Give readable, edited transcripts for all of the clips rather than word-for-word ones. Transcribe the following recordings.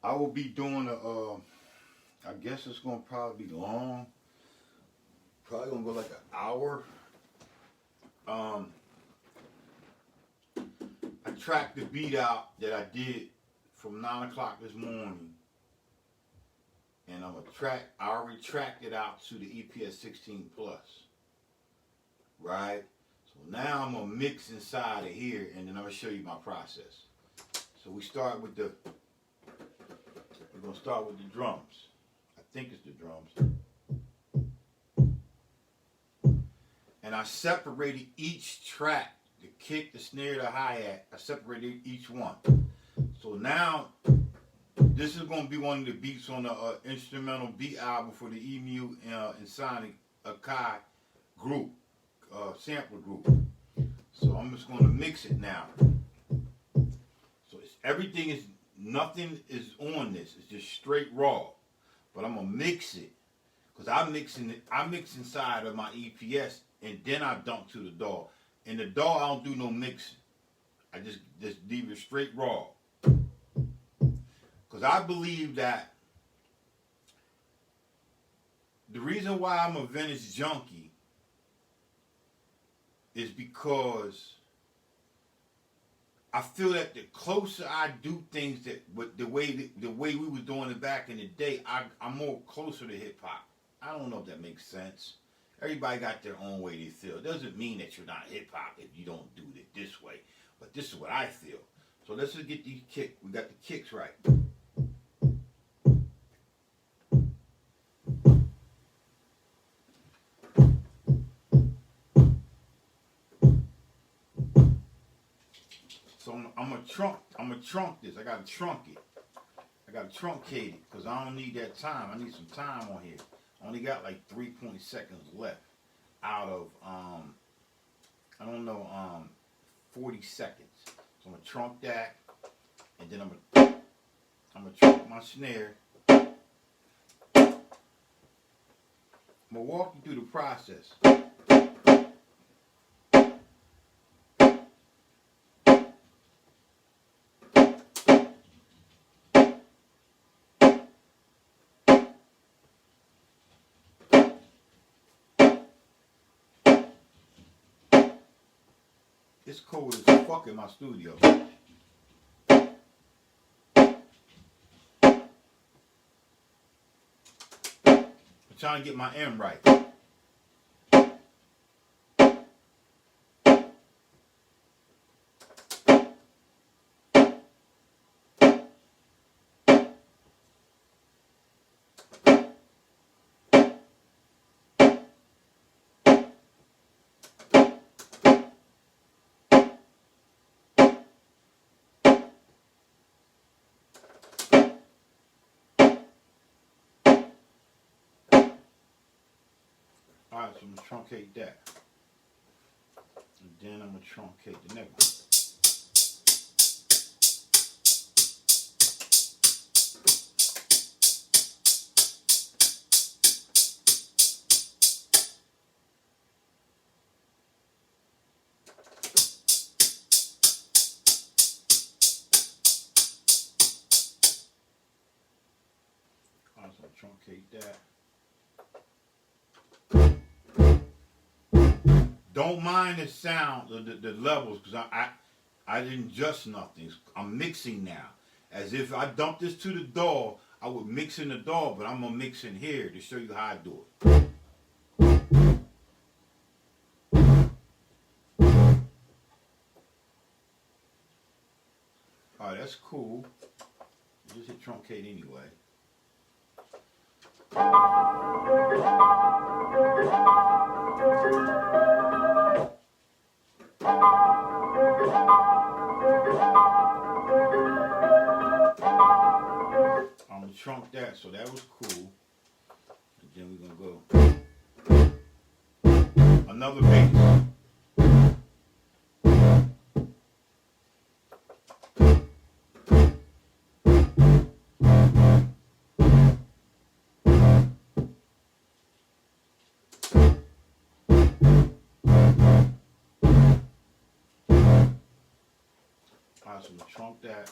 I will be doing I guess it's gonna probably be long. Probably gonna go like an hour. I tracked the beat out that I did from 9 o'clock this morning, and I already tracked it out to the EPS 16 plus, right? So now I'm gonna mix inside of here, and then I'm gonna show you my process. So we're gonna start with the drums. I think it's the drums. And I separated each track, the kick, the snare, the hi-hat. I separated each one. So now, this is going to be one of the beats on the instrumental beat album for the Emu and Sonic Akai group, sampler group. So I'm just going to mix it now. So nothing is on this. It's just straight raw. But I'm going to mix it. Because I mix inside of my EPS, and then I dump to the DAW. In the DAW, I don't do no mixing. I just leave it straight raw. Because I believe that the reason why I'm a vintage junkie is because I feel that the closer I do things the way we was doing it back in the day, I'm more closer to hip hop. I don't know if that makes sense. Everybody got their own way they feel. It doesn't mean that you're not hip hop if you don't do it this way. But this is what I feel. So let's just get these kicks. We got the kicks right. So I'm gonna trunk this. I gotta trunk it. I gotta truncate it because I don't need that time. I need some time on here. I only got like 3 seconds left out of 40 seconds. So I'm gonna trunk that, and then I'm gonna trunk my snare. I'm gonna walk you through the process. It's cold as fuck in my studio. I'm trying to get my M right. Alright, so I'm going to truncate that. And then I'm going to truncate the next one. Alright, so I'm going to truncate that. Don't mind the sound, the levels, because I didn't adjust nothing. I'm mixing now. As if I dump this to the DAW, I would mix in the DAW, but I'm going to mix in here to show you how I do it. Alright, that's cool. Just hit truncate anyway. I'm gonna trunk that, so that was cool. And then we're gonna go another bass. Alright, so we trunk that.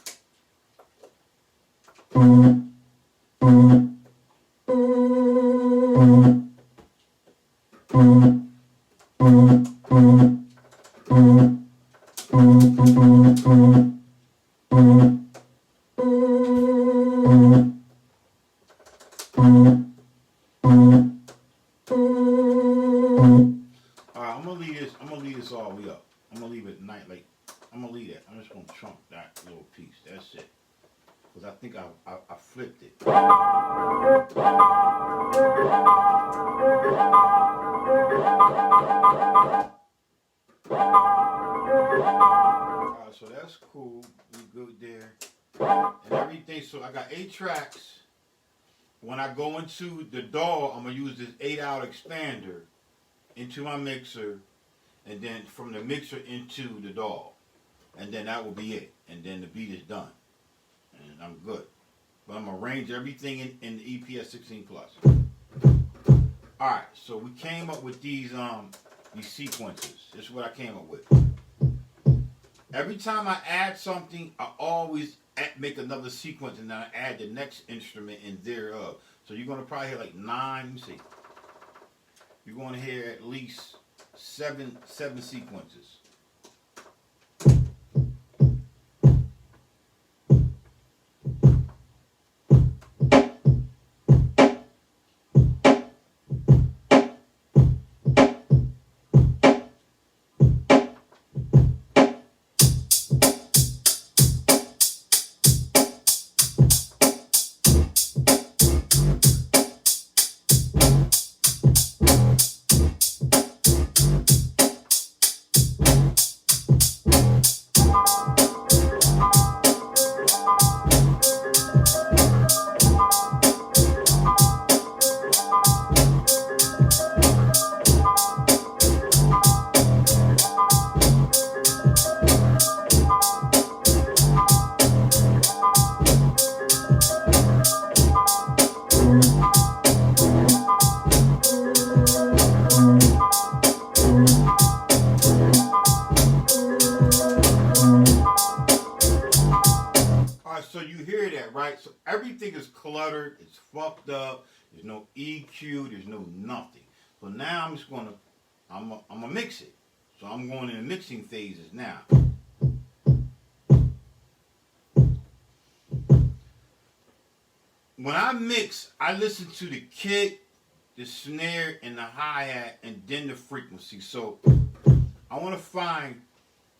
All the way up. I'm gonna leave it at night, like I'm gonna leave that. I'm just gonna chunk that little piece. That's it. Because I think I flipped it. Alright, so that's cool. We good there. And everything. So I got 8 tracks. When I go into the DAW, I'm gonna use this 8-out expander into my mixer. And then from the mixer into the DAW. And then that will be it. And then the beat is done. And I'm good. But I'm going to arrange everything in the EPS 16 Plus. Alright, so we came up with these sequences. This is what I came up with. Every time I add something, I always make another sequence and then I add the next instrument in thereof. So you're going to probably hear like 9, let me see. You're going to hear at least seven sequences. So you hear that, right? So everything is cluttered, it's fucked up, there's no EQ, there's no nothing. So now I'm just gonna, I'm gonna mix it. So I'm going in the mixing phases now. When I mix, I listen to the kick, the snare, and the hi-hat, and then the frequency. So I want to find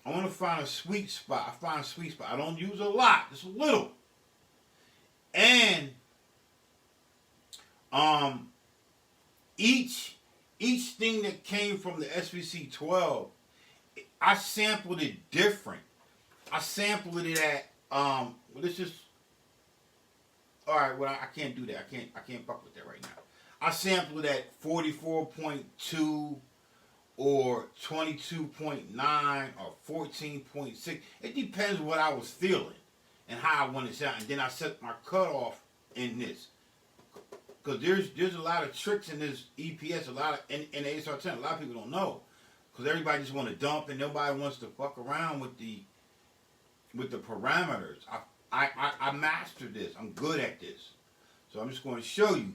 a sweet spot. I find a sweet spot. I don't use a lot, just a little. And each thing that came from the SP-12, I sampled it different. I sampled it at well, let's just, all right. Well, I can't do that. I can't fuck with that right now. I sampled it at 44.2 or 22.9 or 14.6. It depends what I was feeling and how I want it to sound. And then I set my cutoff in this. Because there's a lot of tricks in this EPS, a lot of in the ASR10. A lot of people don't know. Because everybody just want to dump and nobody wants to fuck around with the parameters. I mastered this. I'm good at this. So I'm just going to show you.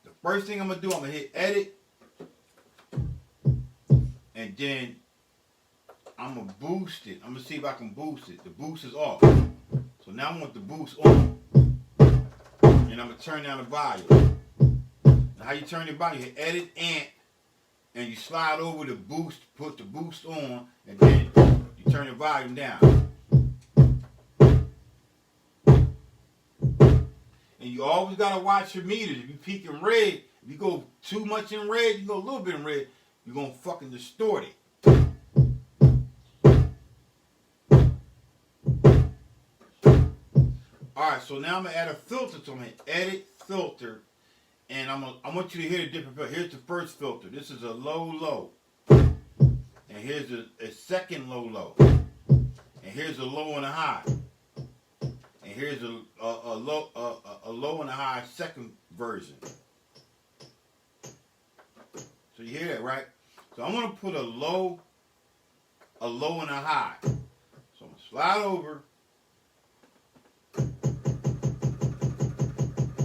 The first thing I'm going to do, I'm going to hit edit. And then I'm going to boost it. I'm going to see if I can boost it. The boost is off. So now I want the boost on. And I'm going to turn down the volume. Now how you turn the volume? You hit edit, amp. And you slide over the boost, put the boost on. And then you turn the volume down. And you always got to watch your meters. If you peak in red, if you go too much in red, you go a little bit in red, you're going to fucking distort it. Alright, so now I'm going to add a filter to it. Edit, filter. And I want you to hear the different filter. Here's the first filter. This is a low. And here's a second low. And here's a low and a high. And here's a low and a high second version. So you hear that, right? So I'm going to put a low and a high. So I'm going to slide over.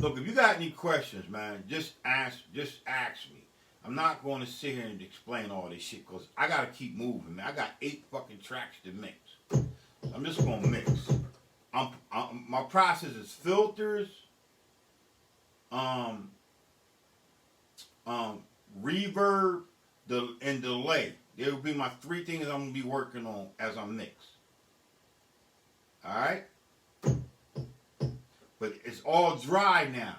Look, if you got any questions, man, just ask me. I'm not going to sit here and explain all this shit because I got to keep moving, man. I got 8 fucking tracks to mix. I'm just going to mix. My process is filters, reverb, and delay. There will be my 3 things I'm going to be working on as I mix. Alright? But it's all dry now.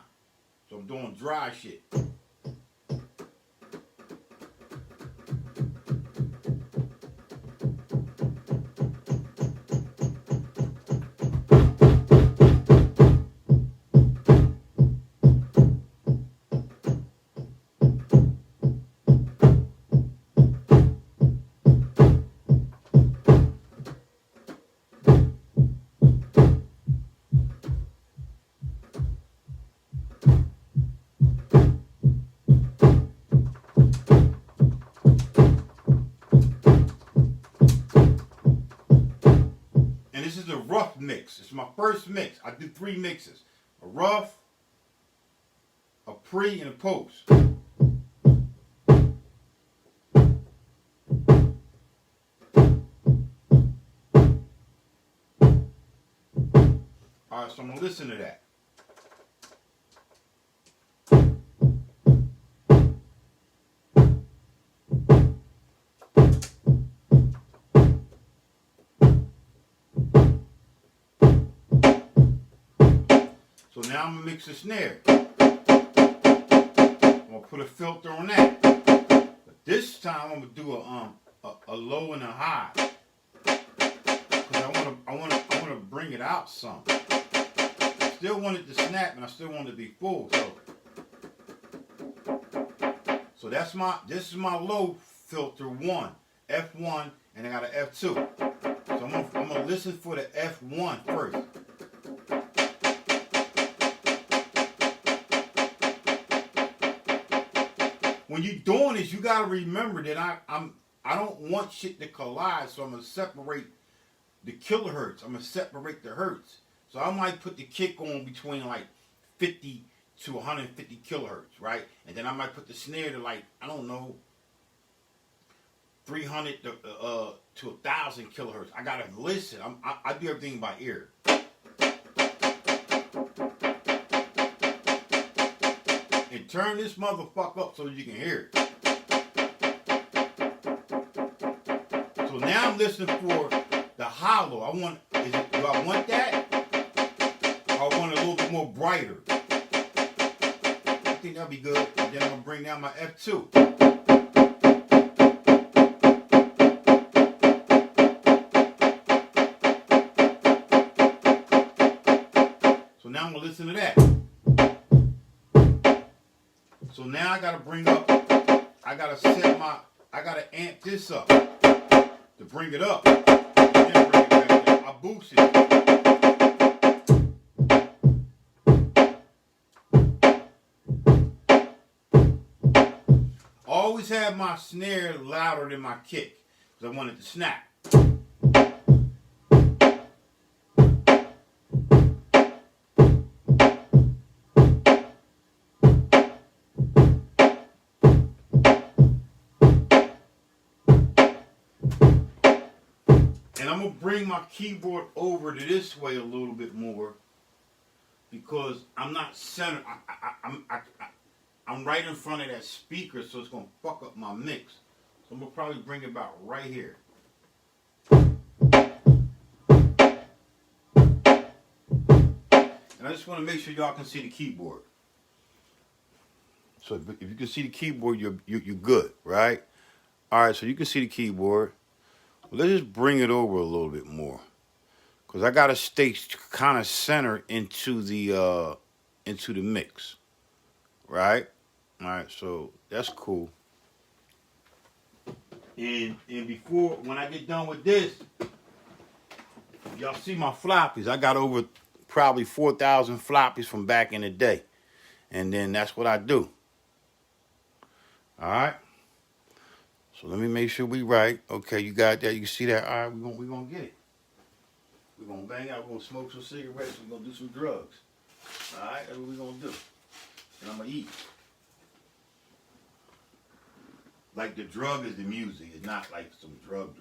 So I'm doing dry shit. This is a rough mix. It's my first mix. I do 3 mixes. A rough, a pre, and a post. Alright, so I'm going to listen to that. So now I'm going to mix the snare. I'm going to put a filter on that. But this time I'm going to do a low and a high. Because I want to bring it out some. I still want it to snap and I still want it to be full. So this is my low filter 1, F1, and I got an F2. So I'm gonna listen for the F1 first. When you're doing this, you gotta remember that I don't want shit to collide, so I'm gonna separate the kilohertz. I'm gonna separate the hertz. So I might put the kick on between like 50 to 150 kilohertz, right? And then I might put the snare to like, I don't know, 300 to 1,000 kilohertz. I gotta listen. I do everything by ear. And turn this motherfucker up so you can hear it. So now I'm listening for the hollow. Do I want that? Or I want it a little bit more brighter? I think that'll be good. And then I'm gonna bring down my F2. So now I'm gonna listen to that. So now I gotta I gotta amp this up to bring it up. And then bring it back down. I boost it. Always have my snare louder than my kick because I want it to snap. And I'm going to bring my keyboard over to this way a little bit more because I'm not centered. I'm right in front of that speaker, so it's going to fuck up my mix. So I'm going to probably bring it about right here. And I just want to make sure y'all can see the keyboard. So if you can see the keyboard, you're good, right? All right, so you can see the keyboard. Let's just bring it over a little bit more, cause I gotta stay kind of centered into the mix, right? All right, so that's cool. And before, when I get done with this, y'all see my floppies. I got over probably 4,000 floppies from back in the day, and then that's what I do. All right. So let me make sure we right. Okay, you got that. You see that? All right, we're gonna get it. We're gonna bang out. We're gonna smoke some cigarettes. We're gonna do some drugs. Alright, that's what we're gonna do. And I'm gonna eat. Like the drug is the music. It's not like some drugs.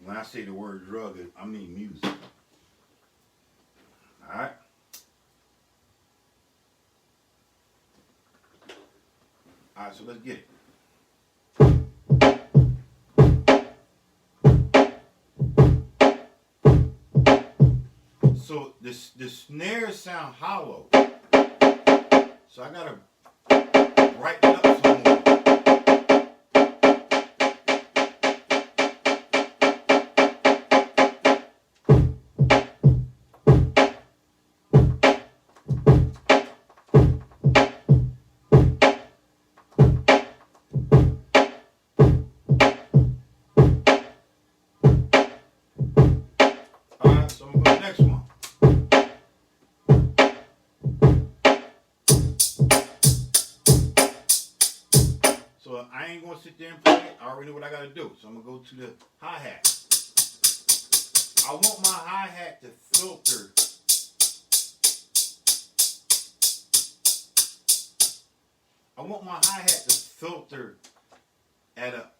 When I say the word drug, I mean music. Alright? Alright, so let's get it. So the snare sound hollow. So I gotta brighten it up some more. Alright, so I'm gonna go to the next one. So I ain't gonna sit there and play it. I already know what I gotta do. So I'm gonna go to the hi-hat. I want my hi-hat to filter. I want my hi-hat to filter at a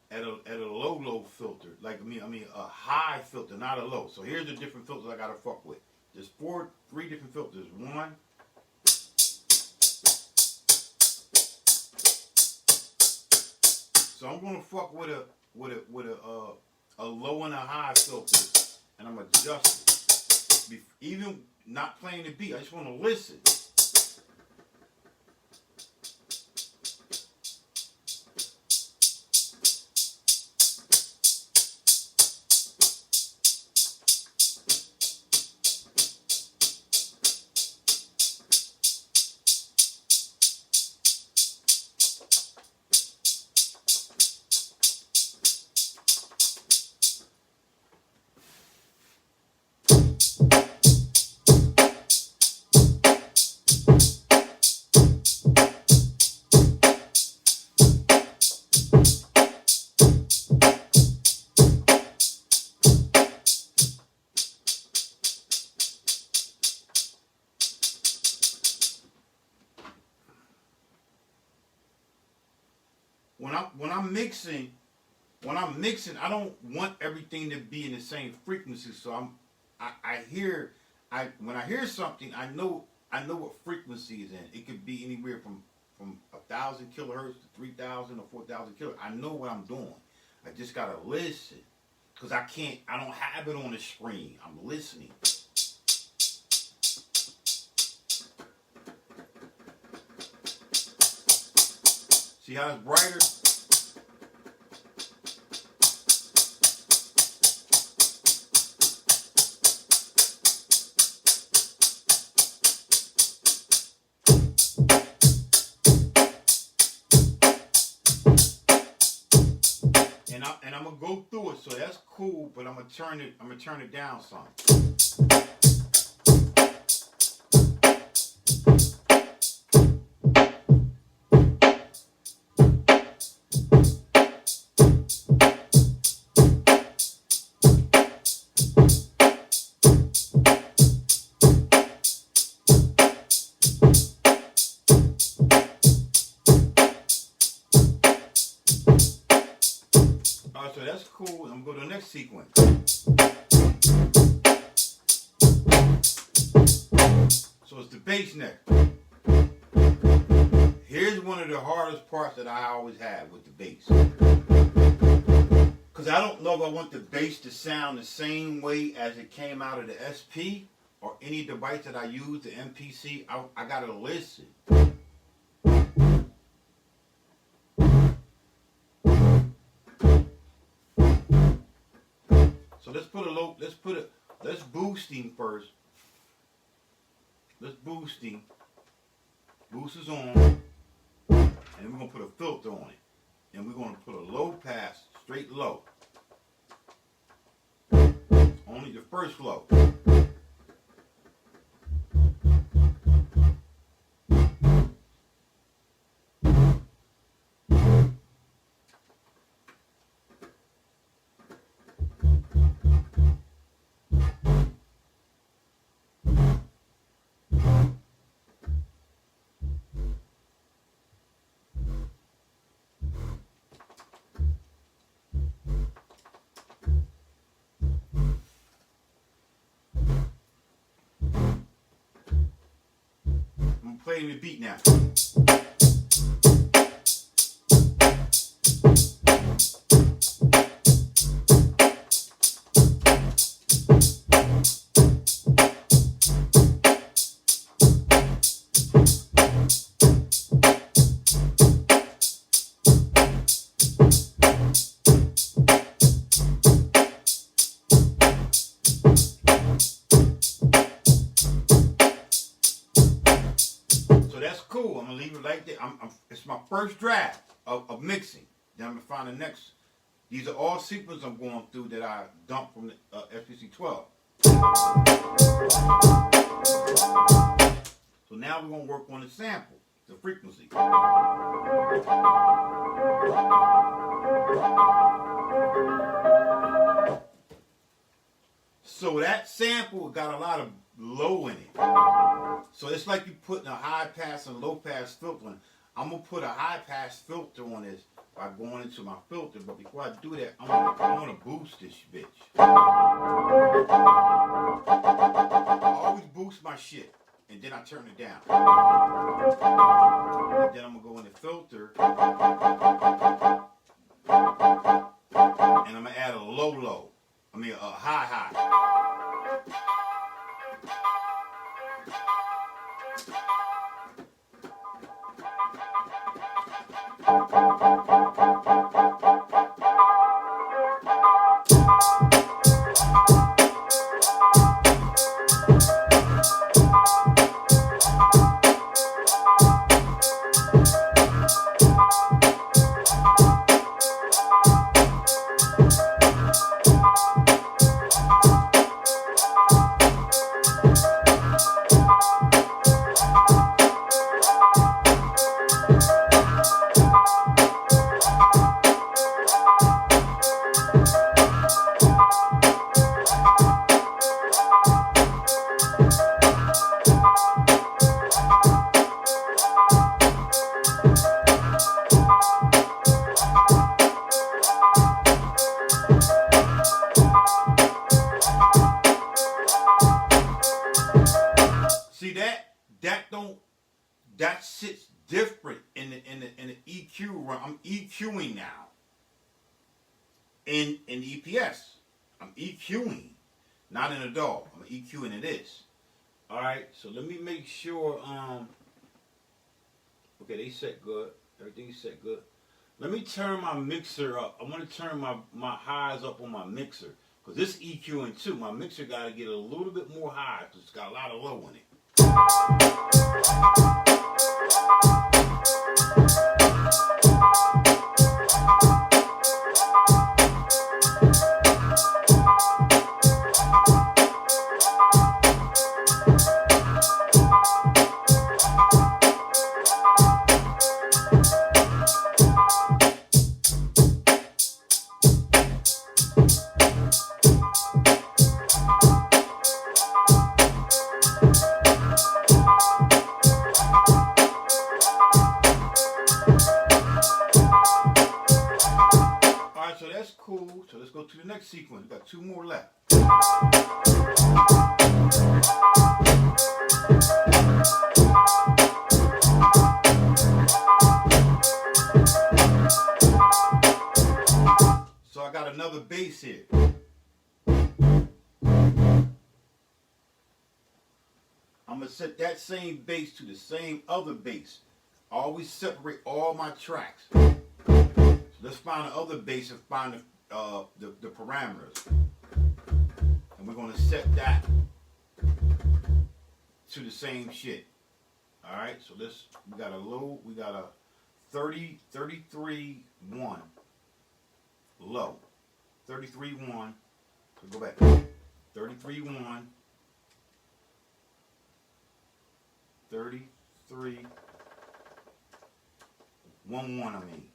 low filter. Like I mean a high filter, not a low. So here's the different filters I gotta fuck with. There's three different filters. One. So I'm gonna fuck with a low and a high filter, and I'm adjusting. Even not playing the beat, I just want to listen. When I'm mixing, I don't want everything to be in the same frequency. So when I hear something, I know what frequency is in. It could be anywhere from 1,000 kilohertz to 3,000 or 4,000 kilohertz. I know what I'm doing. I just gotta listen, cause I don't have it on the screen. I'm listening. See how it's brighter? And I'm gonna go through it, so that's cool, but I'm gonna turn it down some. So that's cool. I'm going to go to the next sequence. So it's the bass neck. Here's one of the hardest parts that I always have with the bass. Because I don't know if I want the bass to sound the same way as it came out of the SP or any device that I use, the MPC. I got to listen. So let's boosting first. Let's boosting. Boost is on. And we're going to put a filter on it. And we're going to put a low pass, straight low. Only the first low. playing the beat now. Cool, I'm gonna leave it like that. It's my first draft of mixing. Then I'm gonna find the next. These are all sequences I'm going through that I dumped from the SP-12. So now we're gonna work on the sample, the frequency. So that sample got a lot of low in it. So it's like you putting a high pass and low pass filter in. I'm gonna put a high pass filter on this by going into my filter, but before I do that, I wanna boost this bitch. I always boost my shit, and then I turn it down. And then I'm gonna go in the filter, and I'm gonna add a low. I mean a high. That sits different in the EQ run. I'm EQing now. In the EPS, I'm EQing, not in a DAW. I'm EQing in this. All right. So let me make sure. Okay, they set good. Everything's set good. Let me turn my mixer up. I want to turn my highs up on my mixer because this EQing too. My mixer got to get a little bit more high because it's got a lot of low in it. So that's cool. So let's go to the next sequence. We've got 2 more left. So I got another bass here. I'm going to set that same bass to the same other bass. I always separate all my tracks. Let's find the other bass and find the parameters. And we're going to set that to the same shit. All right, so we got a low, we got a 33.1 low. 33.1, so go back. 33.1, 33.11, I mean.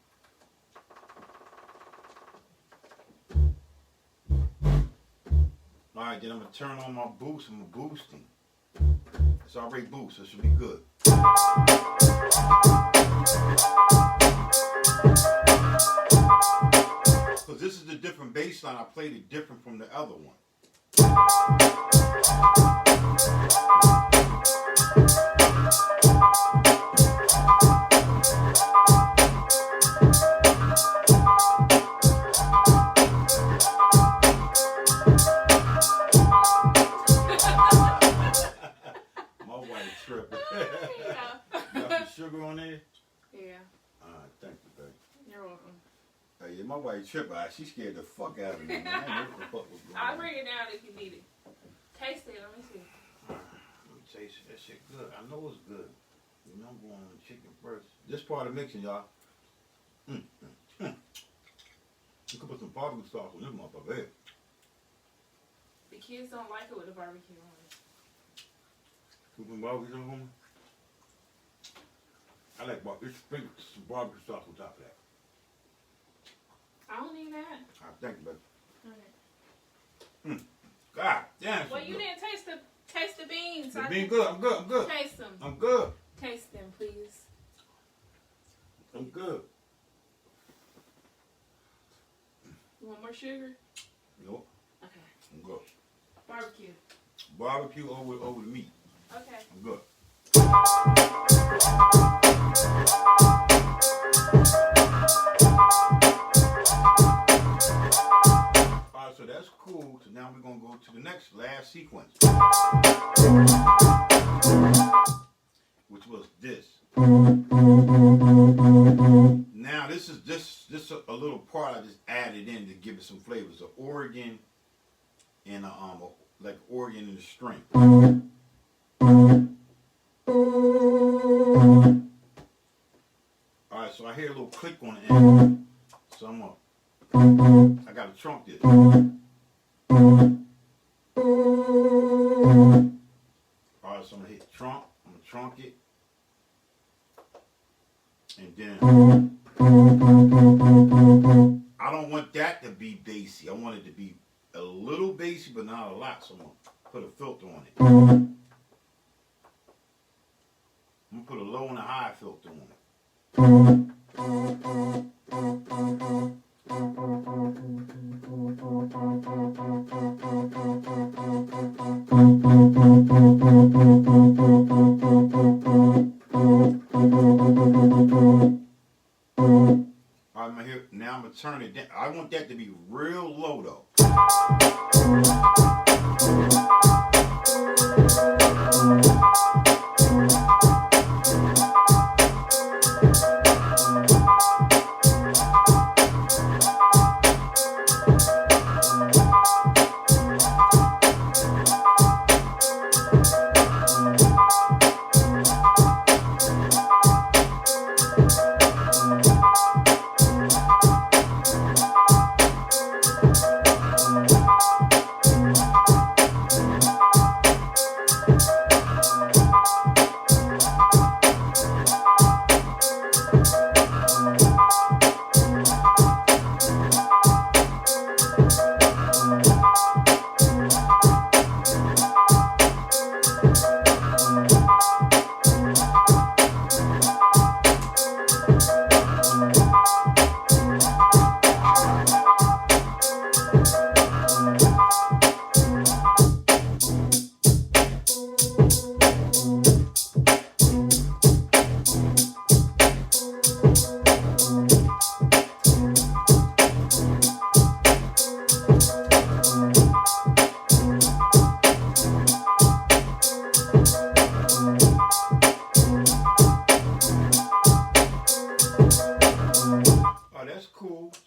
Alright, then I'm going to turn on my boost. I'm boosting. It's already boosted, so it should be good. Because this is a different bass line, I played it different from the other one. trip out. She scared the fuck out of me. Man. I didn't know what the fuck was going on. I'll bring it down if you need it. Taste it. Let me see. Let me taste it. That shit good. I know it's good. You know I'm going on the chicken first. This part of mixing, y'all. You can put some barbecue sauce on this motherfucker here. The kids don't like it with the barbecue on it. Put some barbecue sauce on it? I like barbecue. Sprinkle some barbecue sauce on top of that. I don't need that. I think, but Okay. God damn. Well, you didn't taste the beans. The beans good. I'm good. I'm good. Taste them. I'm good. Taste them, please. I'm good. You want more sugar? Nope. Okay. I'm good. Barbecue. Barbecue over the meat. Okay. I'm good. Alright, so that's cool. So now we're gonna go to the last sequence, which was this. Now this is a little part I just added in to give it some flavors. An organ and like organ and a string. Alright, so I hear a little click on the end. So I gotta trunk this. Alright, so I'm gonna hit trunk. I'm gonna trunk it. And then I don't want that to be bassy. I want it to be a little bassy, but not a lot. So I'm gonna put a filter on it. I'm gonna put a low and a high filter on it. Now I'm gonna turn it down. I want that to be real low though.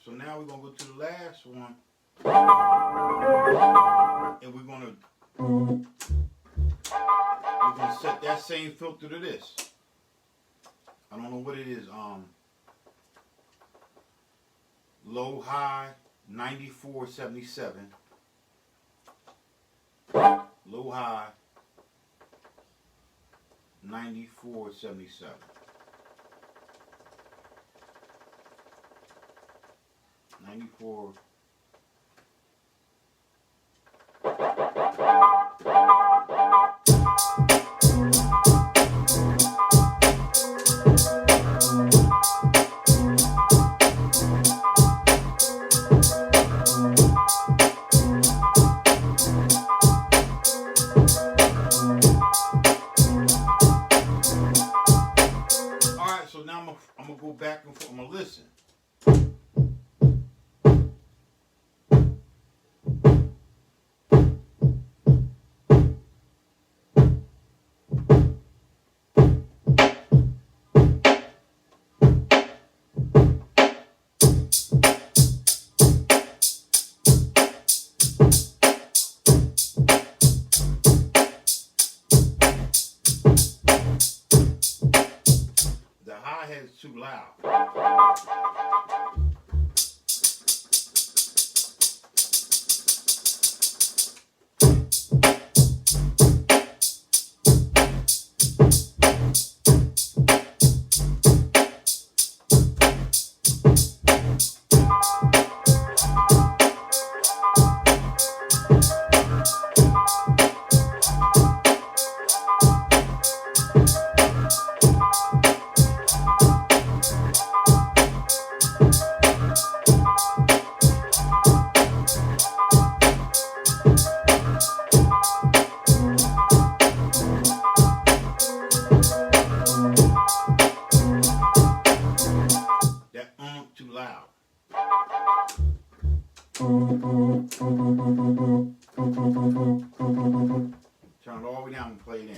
So now we're gonna go to the last one, and we're gonna set that same filter to this. I don't know what it is. Low high 9477. Low high 9477. 94. Alright, so now I'm gonna go back and forth. I'm gonna listen. too loud. That too loud. Turn it all the way down and play it in.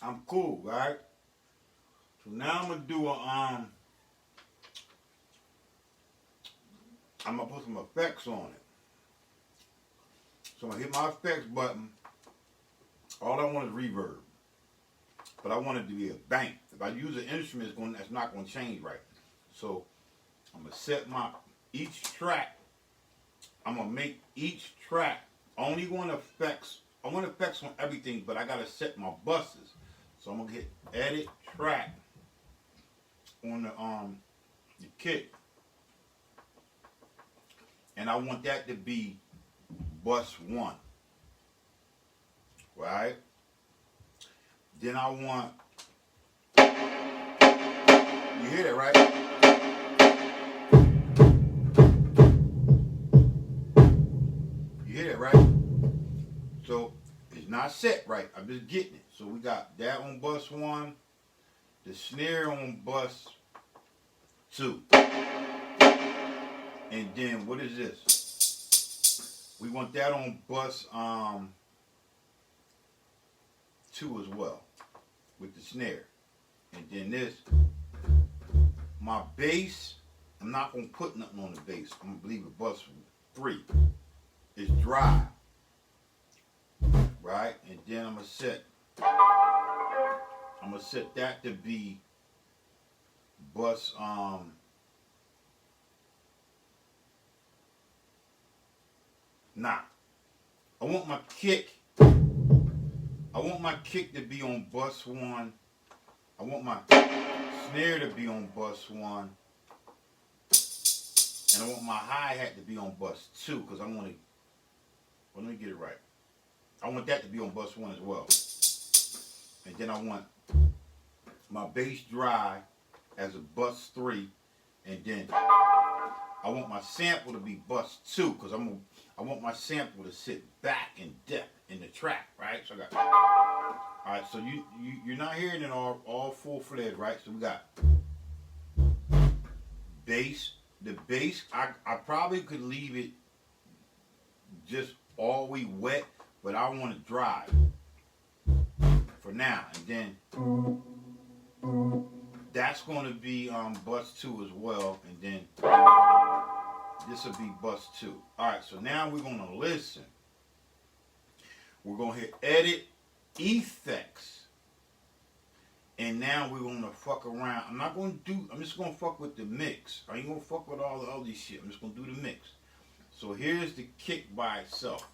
I'm cool, right? So now I'm gonna do a I'm gonna put some effects on it. So I'm gonna hit my effects button. All I want is reverb, but I want it to be a bank. If I use an instrument, that's not gonna change right. So I'm gonna set each track. I'm gonna make each track. I only want effects. I want effects on everything, but I gotta set my buses. So I'm gonna hit edit track on the kick, and I want that to be bus 1, right? Then I want, you hear that, right? You hear that, right? So it's not set right. I'm just getting it. So we got that on bus 1, the snare on bus 2. And then what is this? We want that on bus 2 as well, with the snare. And then this, my bass, I'm not gonna put nothing on the bass. I'm gonna leave it bus 3. It's dry. Right? And then I'm gonna set that to be bus 9. I want my kick to be on bus 1 I want my snare to be on bus 1. And I want my hi-hat to be on bus 2 because I want to, well, let me get it right. I want that to be on bus 1 as well. And then I want my bass drive as a bus 3. And then I want my sample to be bus 2 because I want my sample to sit back in depth in the track, right? So I got, all right, so you're not hearing it all full-fledged, right? So we got bass. The bass, I probably could leave it just all the way wet, but I want to drive for now. And then that's going to be bus 2 as well. And then this will be bus 2. All right, so now we're going to listen. We're going to hit edit effects. And now we're going to fuck around. I'm just going to fuck with the mix. I ain't going to fuck with all the other shit. I'm just going to do the mix. So here's the kick by itself.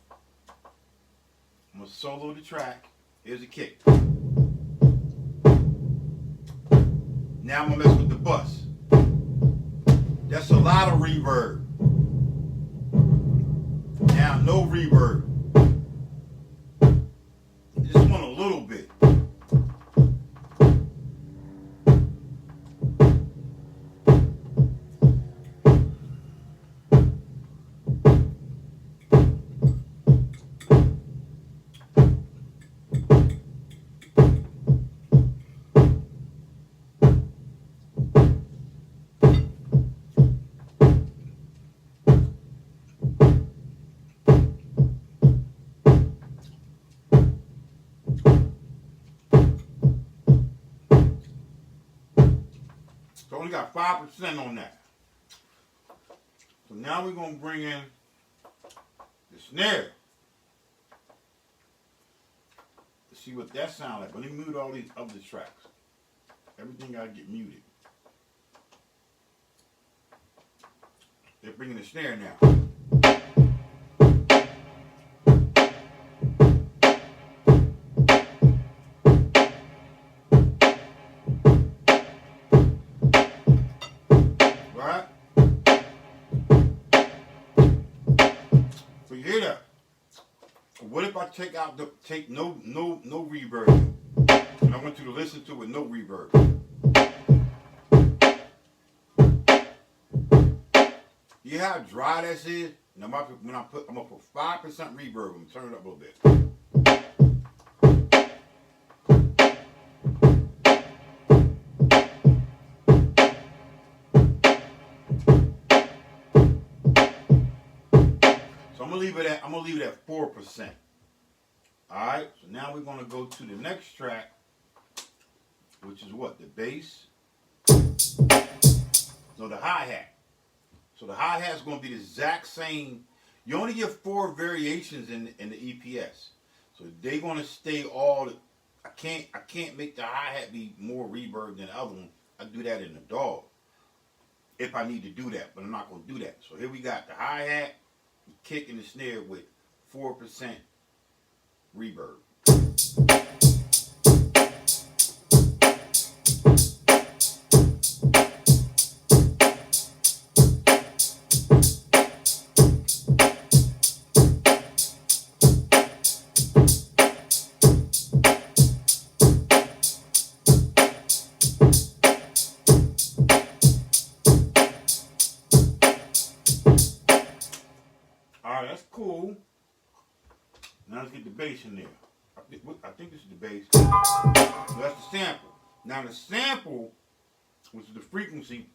I'm going to solo the track. Here's the kick. Now I'm going to mess with the bus. That's a lot of reverb. Now no reverb. I just want a little bit. So only got 5% on that. So now we're going to bring in the snare. Let's see what that sounds like. Let me mute all these other tracks. Everything got to get muted. They're bringing the snare now. So you hear that? What if I take no reverb? And I want you to listen to it with no reverb. You hear how dry that is? Now I'm gonna put 5% reverb. I'm gonna turn it up a little bit. I'm gonna leave it at 4%. Alright, so now we're gonna go to the next track, which is what? The bass. No, the hi-hat. So the hi-hat's gonna be the exact same. You only get 4 variations in the EPS. So they're gonna stay all. I can't make the hi-hat be more reverb than the other one. I do that in the DAW if I need to do that, but I'm not gonna do that. So here we got the hi-hat, the kick, and the snare with 4% reverb. Alright, that's cool. Now let's get the bass in there. I think this is the bass. So that's the sample. Now the sample, which is the frequency,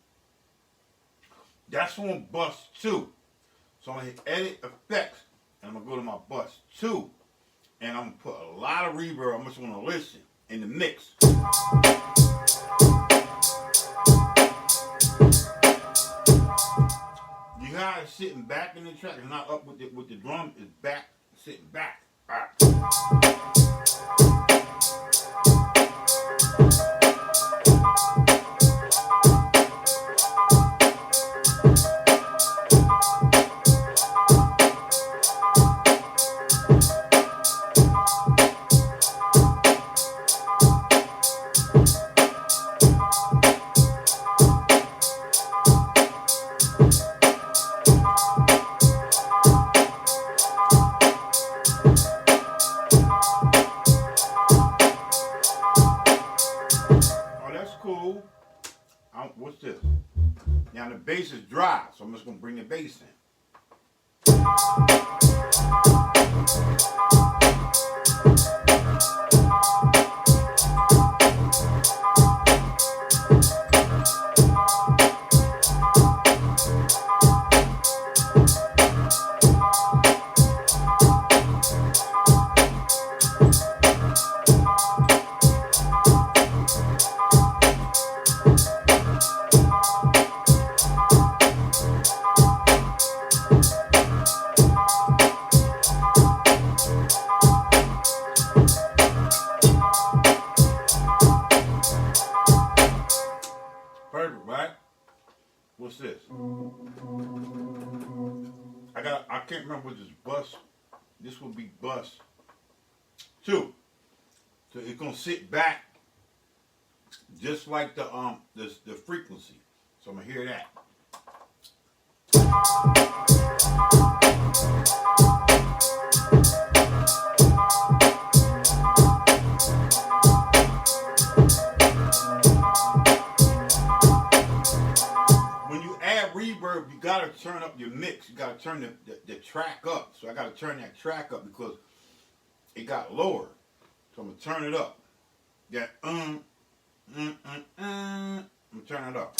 that's on bus 2. So I'm going to hit edit effects, and I'm going to go to my bus 2. And I'm going to put a lot of reverb. I just want to listen in the mix. You hear how it's sitting back in the track? It's not up with the drum. It's back, sitting back. All right. bass is dry, so I'm just gonna bring the bass in. Perfect, right? What's this? I can't remember what this bus. This will be bus 2. So it's gonna sit back just like the frequency. So I'm gonna hear that. When you add reverb, you gotta turn up your mix. You gotta turn the track up. So I gotta turn that track up because it got lower. So I'm gonna turn it up. That I'm gonna turn it up.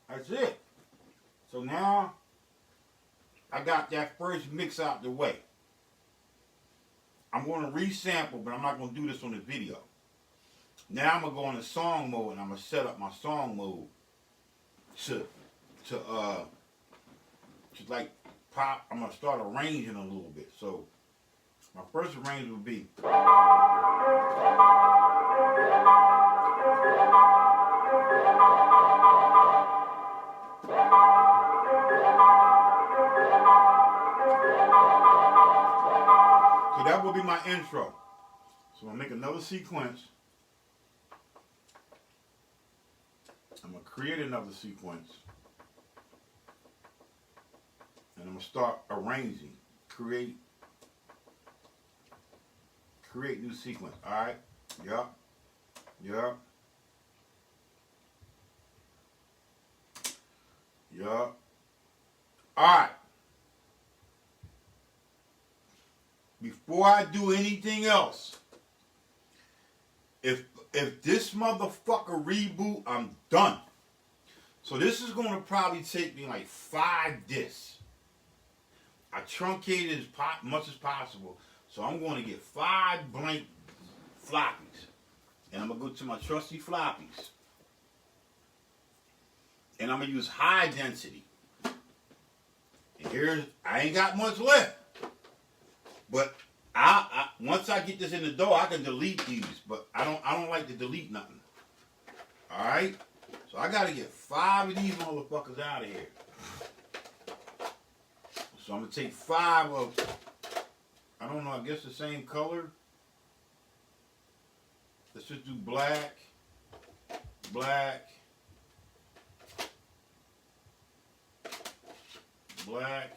That's it. So now I got that first mix out the way. I'm going to resample, but I'm not going to do this on the video. Now I'm going to go into song mode, and I'm going to set up my song mode to like pop. I'm going to start arranging a little bit. So my first arrangement will be. So that will be my intro. So I'm going to make another sequence. I'm going to create another sequence. And I'm going to start arranging. Create new sequence. Alright? Yup. Yup. Yup. Alright. Before I do anything else, if this motherfucker reboot, I'm done. So this is going to probably take me like 5 discs. I truncated as much as possible. So I'm going to get 5 blank floppies. And I'm going to go to my trusty floppies. And I'm going to use high density. And here's, I ain't got much left. But I once I get this in the door, I can delete these. But I don't like to delete nothing. Alright? So I gotta get 5 of these motherfuckers out of here. So I'm gonna take 5 of, I don't know, I guess the same color. Let's just do black, black, black,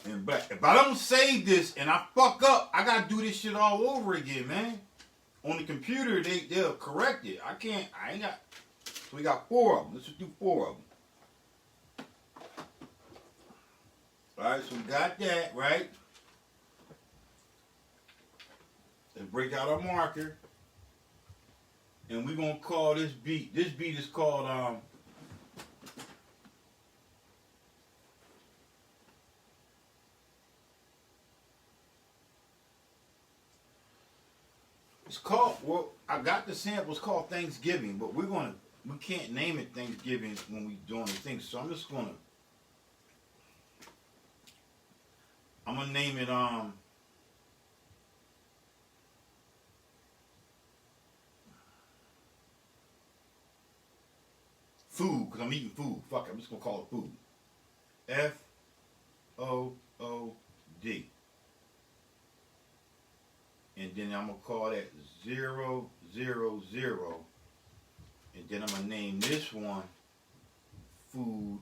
and black. If I don't save this and I fuck up, I gotta do this shit all over again, man. On the computer, they'll correct it. I ain't got, so we got 4 of them. Let's just do 4 of them. Alright, so we got that, right? Let's break out our marker. And we're gonna call this beat. This beat is called it's called, well, I got the sample, it's called Thanksgiving, but we can't name it Thanksgiving when we doing the thing. So I'm gonna name it food, because I'm eating food. Fuck it, I'm just gonna call it food. FOOD. And then I'm gonna call that 000. And then I'm gonna name this one food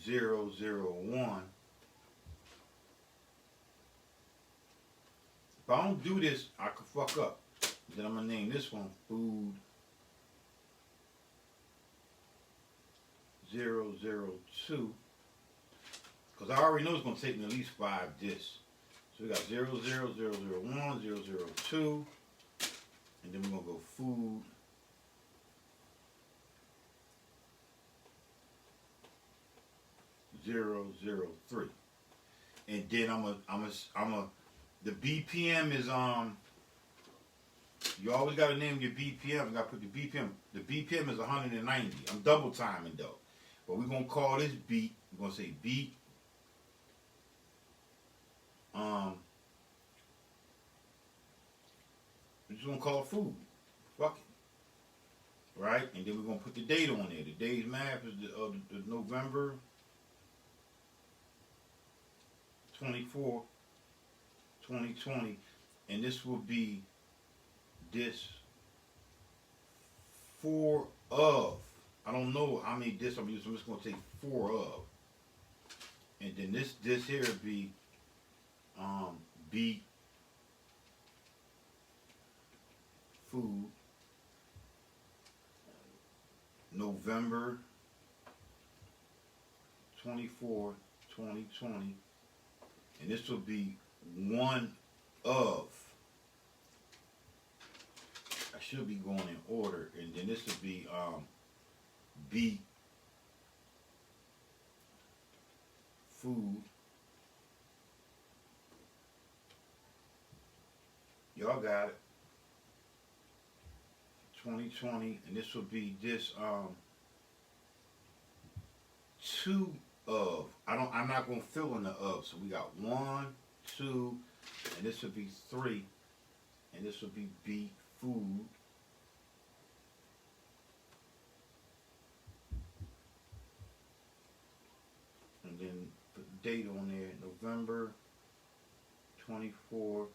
001. If I don't do this, I could fuck up. Then I'm gonna name this one food 002. Because I already know it's gonna take me at least 5 discs. So we got 00001, 002, and then we're gonna go food 003. And then the BPM is you always gotta name your BPM. You gotta put the BPM. The BPM is 190. I'm double timing though. But we're gonna call this beat, we're gonna say beat we're just gonna call it food. Fuck it. Right? And then we're gonna put the date on there. The day's math is the November 24, 2020. And this will be this 4 of. I don't know how many discs I'm using. I'm just gonna take 4 of. And then this here would be beat food November 24, 2020, and this will be 1 of. I should be going in order, and then this will be beat food. Y'all got it. 2020, and this will be this 2 of. I'm not gonna fill in the of. So we got 1, 2, and this will be 3, and this will be beat food. And then put the date on there, November 24,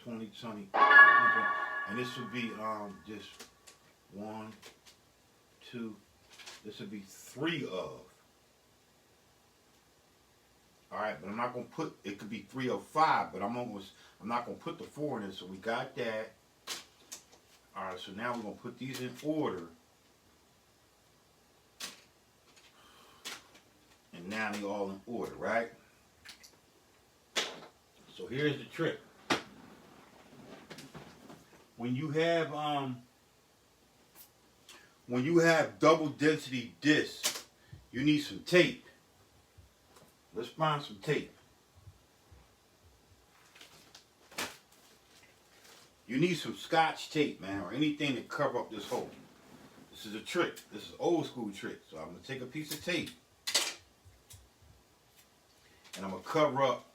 2020. And this would be just 1, 2. This would be 3 of. All right, but I'm not gonna put. It could be 305, but I'm not gonna put the 4 in it. So we got that. All right, so now we're gonna put these in order. And now they're all in order, right? So here's the trick. When you have double density discs, you need some tape. Let's find some tape. You need some Scotch tape, man, or anything to cover up this hole. This is a trick. This is an old school trick. So I'm gonna take a piece of tape and I'm gonna cover up.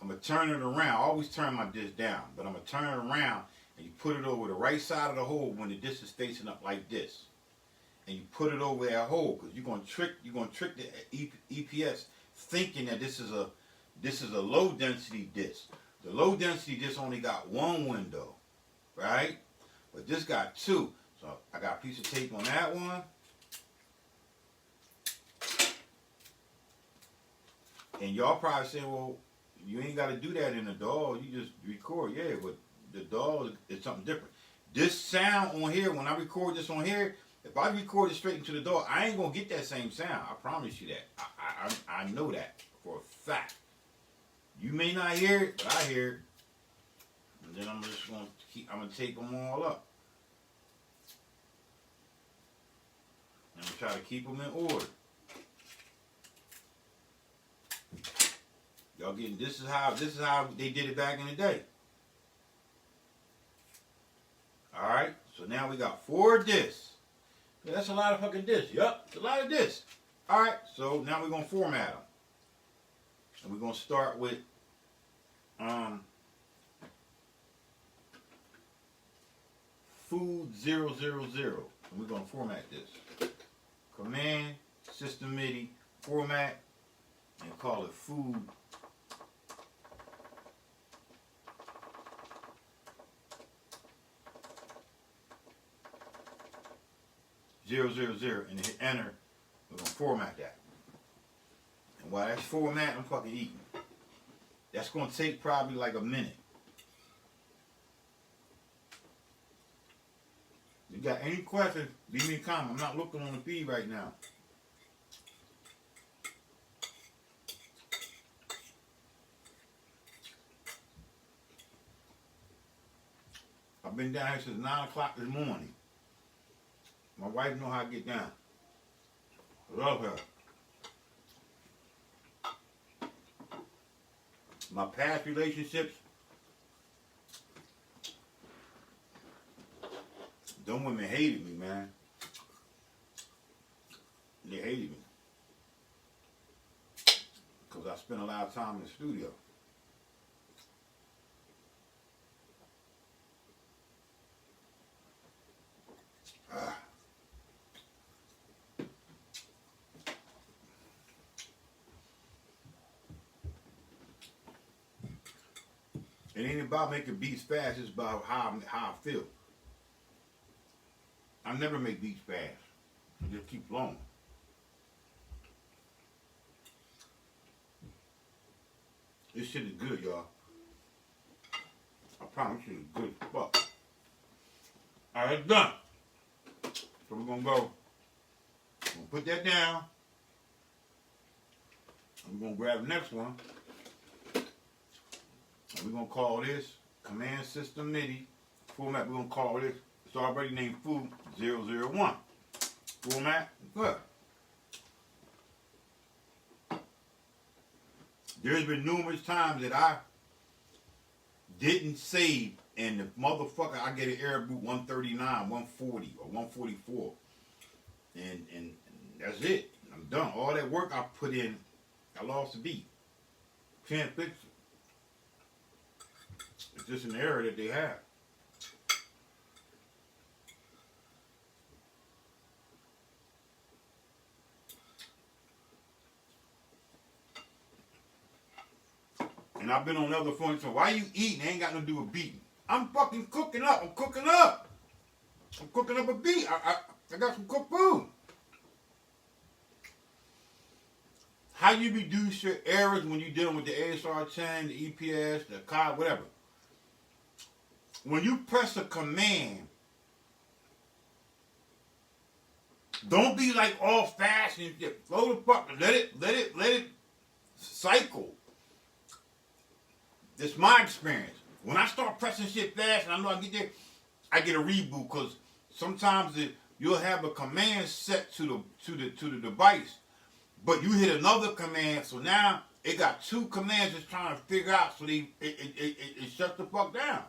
I'm gonna turn it around. I always turn my disc down, but I'm gonna turn it around and you put it over the right side of the hole when the disc is facing up like this. And you put it over that hole because you're gonna trick the EPS thinking that this is a low density disc. The low density disc only got 1 window, right? But this got 2. So I got a piece of tape on that one. And y'all probably saying, well, you ain't got to do that in the DAW. You just record. Yeah, but the DAW is something different. This sound on here, when I record this on here, if I record it straight into the DAW, I ain't going to get that same sound. I promise you that. I know that for a fact. You may not hear it, but I hear it. then I'm just gonna tape them all up. And I'm gonna try to keep them in order. Y'all getting, this is how they did it back in the day. Alright, so now we got 4 discs. Yeah, that's a lot of fucking discs. Yup, it's a lot of discs. Alright, so now we're gonna format them. And we're gonna start with food 000. And we're gonna format this. Command, system MIDI, format, and call it food 000, and hit enter. We're gonna format that. And while that's format, I'm fucking eating. That's gonna take probably like a minute. You got any questions, leave me a comment. I'm not looking on the feed right now. I've been down here since 9 o'clock this morning. My wife know how to get down. I love her. My past relationships, them women hated me, man. They hated me. Because I spent a lot of time in the studio. It ain't about making beats fast, it's about how I feel. I never make beats fast. I just keep flowing. This shit is good, y'all. I promise you it's good as fuck. Alright, it's done. So we're gonna go. We're gonna put that down. I'm gonna grab the next one. And we're gonna call this Command System MIDI format. We're gonna call this, it's already named Food 001. Format, good. There's been numerous times that I didn't save and the motherfucker, I get an error boot 139, 140, or 144. And that's it. I'm done. All that work I put in, I lost the beat. Can't fix it. It's just an error that they have. And I've been on other phones, so why you eating? It ain't got nothing to do with beating. I'm fucking cooking up. I'm cooking up. I'm cooking up a beat. I got some cooked food. How you reduce your errors when you're dealing with the ASR 10, the EPS, the COD, whatever. When you press a command, don't be like all fast and just flow the fuck. Let it cycle. This is my experience. When I start pressing shit fast and I know I get there, I get a reboot because sometimes you'll have a command set to the device, but you hit another command, so now it got 2 commands it's trying to figure out, so it shuts the fuck down.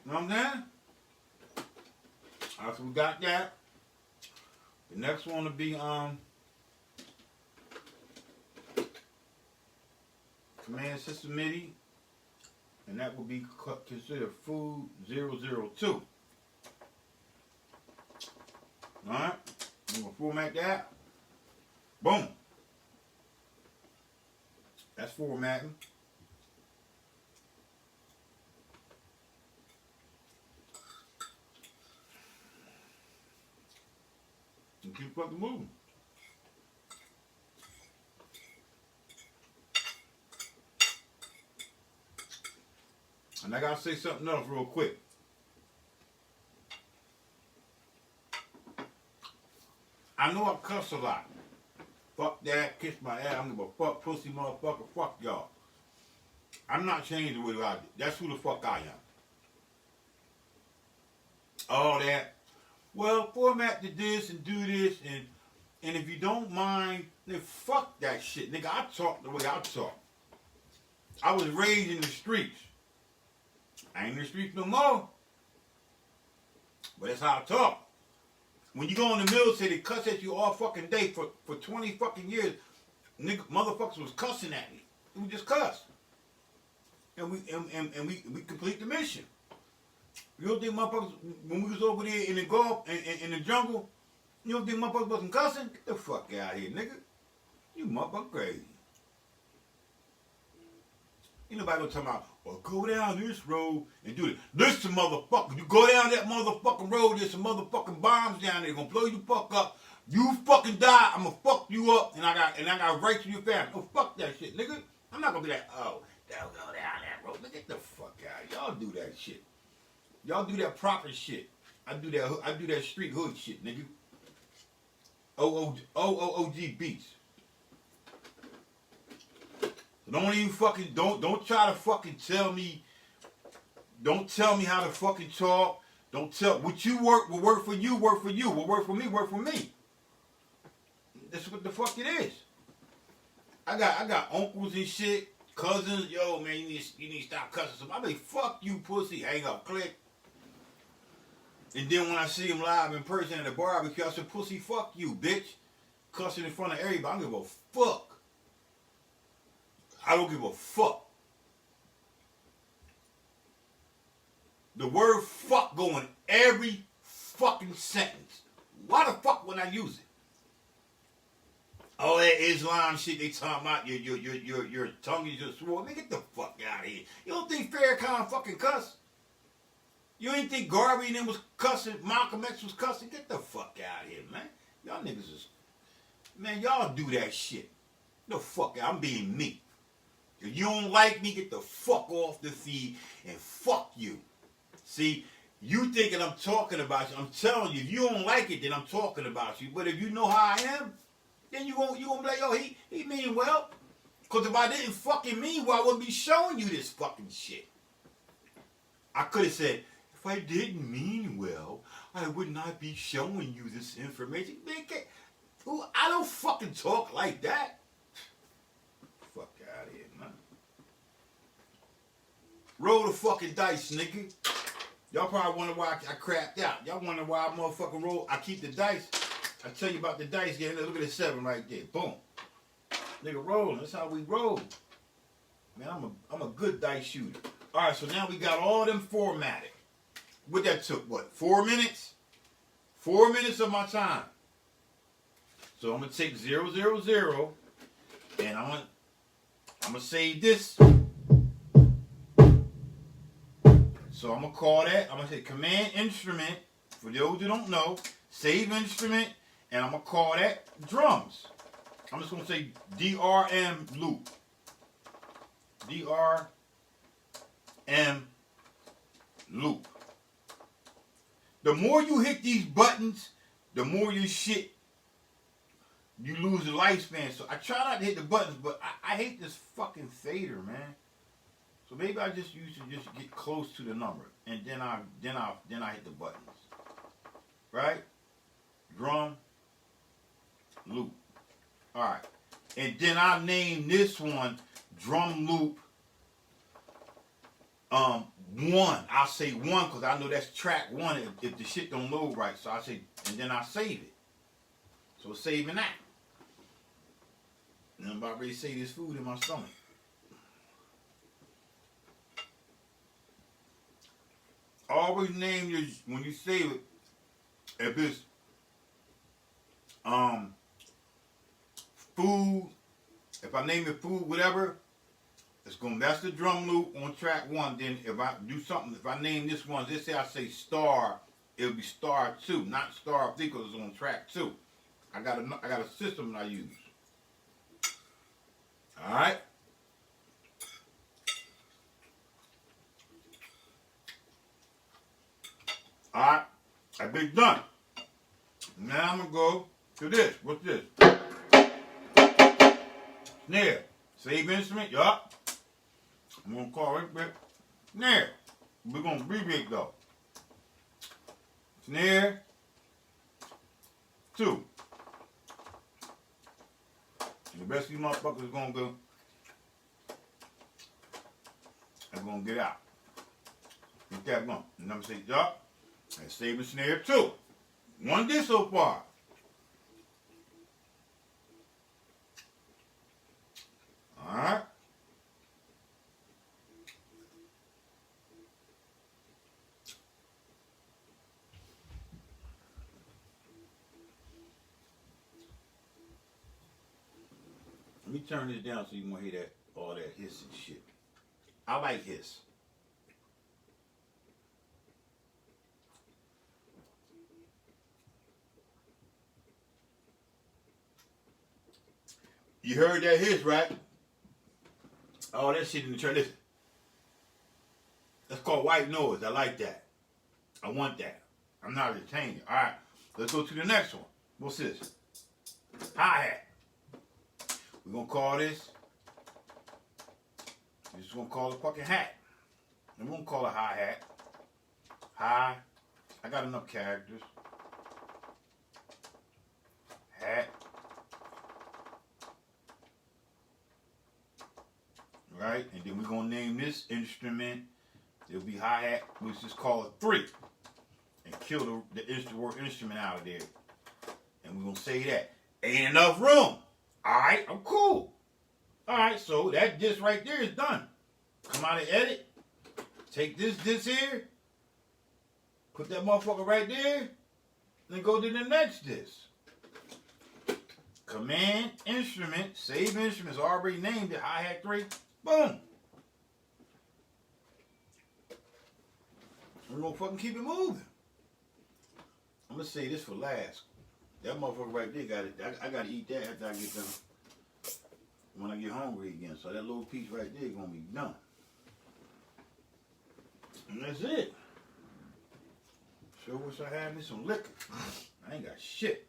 You know what I'm saying? Alright, so we got that. The next one will be Command System MIDI, and that will be considered Food 002. Alright, I'm going to format that. Boom. That's formatting. And keep fucking moving. And I gotta say something else real quick. I know I cuss a lot. Fuck that, kiss my ass, I'm gonna fuck pussy motherfucker, fuck y'all. I'm not changing the way I do. That's who the fuck I am. All that. Well, format to this and do this and if you don't mind, then fuck that shit. Nigga, I talk the way I talk. I was raised in the streets. I ain't in the streets no more. But that's how I talk. When you go in the military, they cuss at you all fucking day for 20 fucking years. Nigga, motherfuckers was cussing at me. We just cuss. And we complete the mission. You don't think motherfuckers, when we was over there in the Gulf, in the jungle, you don't think motherfuckers wasn't cussing? Get the fuck out of here, nigga. You motherfucker crazy. Ain't nobody gonna talk about, well, go down this road and do it. Listen, motherfucker, you go down that motherfucking road, there's some motherfucking bombs down there, gonna blow you fuck up. You fucking die, I'm gonna fuck you up, and I got rights to your family. Oh, fuck that shit, nigga. I'm not gonna be like, oh, don't go down that road. Get the fuck out. Y'all do that shit. Y'all do that proper shit. I do that street hood shit, nigga. OOG beats. Don't even fucking don't try to fucking tell me. Don't tell me how to fucking talk. Don't tell what you work will work for you, work for you. What work for me, work for me. That's what the fuck it is. I got uncles and shit, cousins. Yo, man, you need to stop cussing. I mean, fuck you, pussy. Hang up, click. And then when I see him live in person at the barbecue, I said, pussy, fuck you, bitch. Cussing in front of everybody. I don't give a fuck. I don't give a fuck. The word fuck go in every fucking sentence. Why the fuck would I use it? All that Islam shit they talking about, your tongue is just swollen. Man, get the fuck out of here. You don't think Farrakhan fucking cuss? You ain't think Garvey and them was cussing, Malcolm X was cussing? Get the fuck out of here, man. Y'all niggas is, man, y'all do that shit. The fuck out. I'm being me. If you don't like me, get the fuck off the feed and fuck you. See, you thinking I'm talking about you. I'm telling you, if you don't like it, then I'm talking about you. But if you know how I am, then you gonna be like, yo, he mean well. Because if I didn't fucking mean well, I wouldn't be showing you this fucking shit. I could have said, if I didn't mean well, I would not be showing you this information. Man, I don't fucking talk like that. Fuck out of here, man. Roll the fucking dice, nigga. Y'all probably wonder why I crapped out. Y'all wonder why I motherfucking roll. I keep the dice. I tell you about the dice game. Look at the 7 right there. Boom. Nigga rolling. That's how we roll. Man, I'm a good dice shooter. All right, so now we got all them formatted. What that took, what, 4 minutes? 4 minutes of my time. So I'm going to take 000, and I'm going to save this. So I'm going to call that, I'm going to say command instrument, for those who don't know, save instrument, and I'm going to call that drums. I'm just going to say DRM loop. DRM loop. The more you hit these buttons, the more you shit, you lose the lifespan. So I try not to hit the buttons, but I hate this fucking fader, man. So maybe I just used to just get close to the number, and then I hit the buttons. Right? Drum loop. All right, and then I name this one drum loop 1. I'll say 1 because I know that's track 1 if the shit don't load right. So I say, and then I save it. So saving that. And I'm about ready to say this food in my stomach. Always name your, when you save it, if it's food, if I name it food, whatever, that's the drum loop on track 1. Then if I do something, if I name this one, let's say I say star, it'll be star 2, not star 3 because it's on track 2. I got a system that I use. All right. All right. I've been done. Now I'm gonna go to this. What's this? Snare. Save instrument. Yup. I'm gonna call it Snare. We're gonna abbreviate though. Snare 2. And the rest of you motherfuckers gonna go and gonna get out. Get that going. And I'm gonna say, yup, and saving Snare 2. One did so far. Alright. Let me turn this down so you won't hear that all that hiss and shit. I like hiss. You heard that hiss, right? All that shit in the track. Listen. That's called white noise. I like that. I want that. I'm not entertaining. Alright, let's go to the next one. What's this? Hi-hat. We're gonna call this. We're just gonna call it fucking hat. And we're gonna call it hi-hat. Hi. I got enough characters. Hat. Right? And then we're gonna name this instrument. It'll be hi-hat. We just call it 3. And kill the word instrument out of there. And we're gonna say that. Ain't enough room. Alright, I'm cool. Alright, so that disc right there is done. Come out and edit. Take this disc here. Put that motherfucker right there. Then go to the next disc. Command instrument. Save instruments. Already named it. Hi-hat 3. Boom. We're gonna fucking keep it moving. I'm gonna say this for last. That motherfucker right there got it. I gotta eat that after I get done. When I get hungry again. So that little piece right there is gonna be done. And that's it. Sure wish I had me some liquor. I ain't got shit.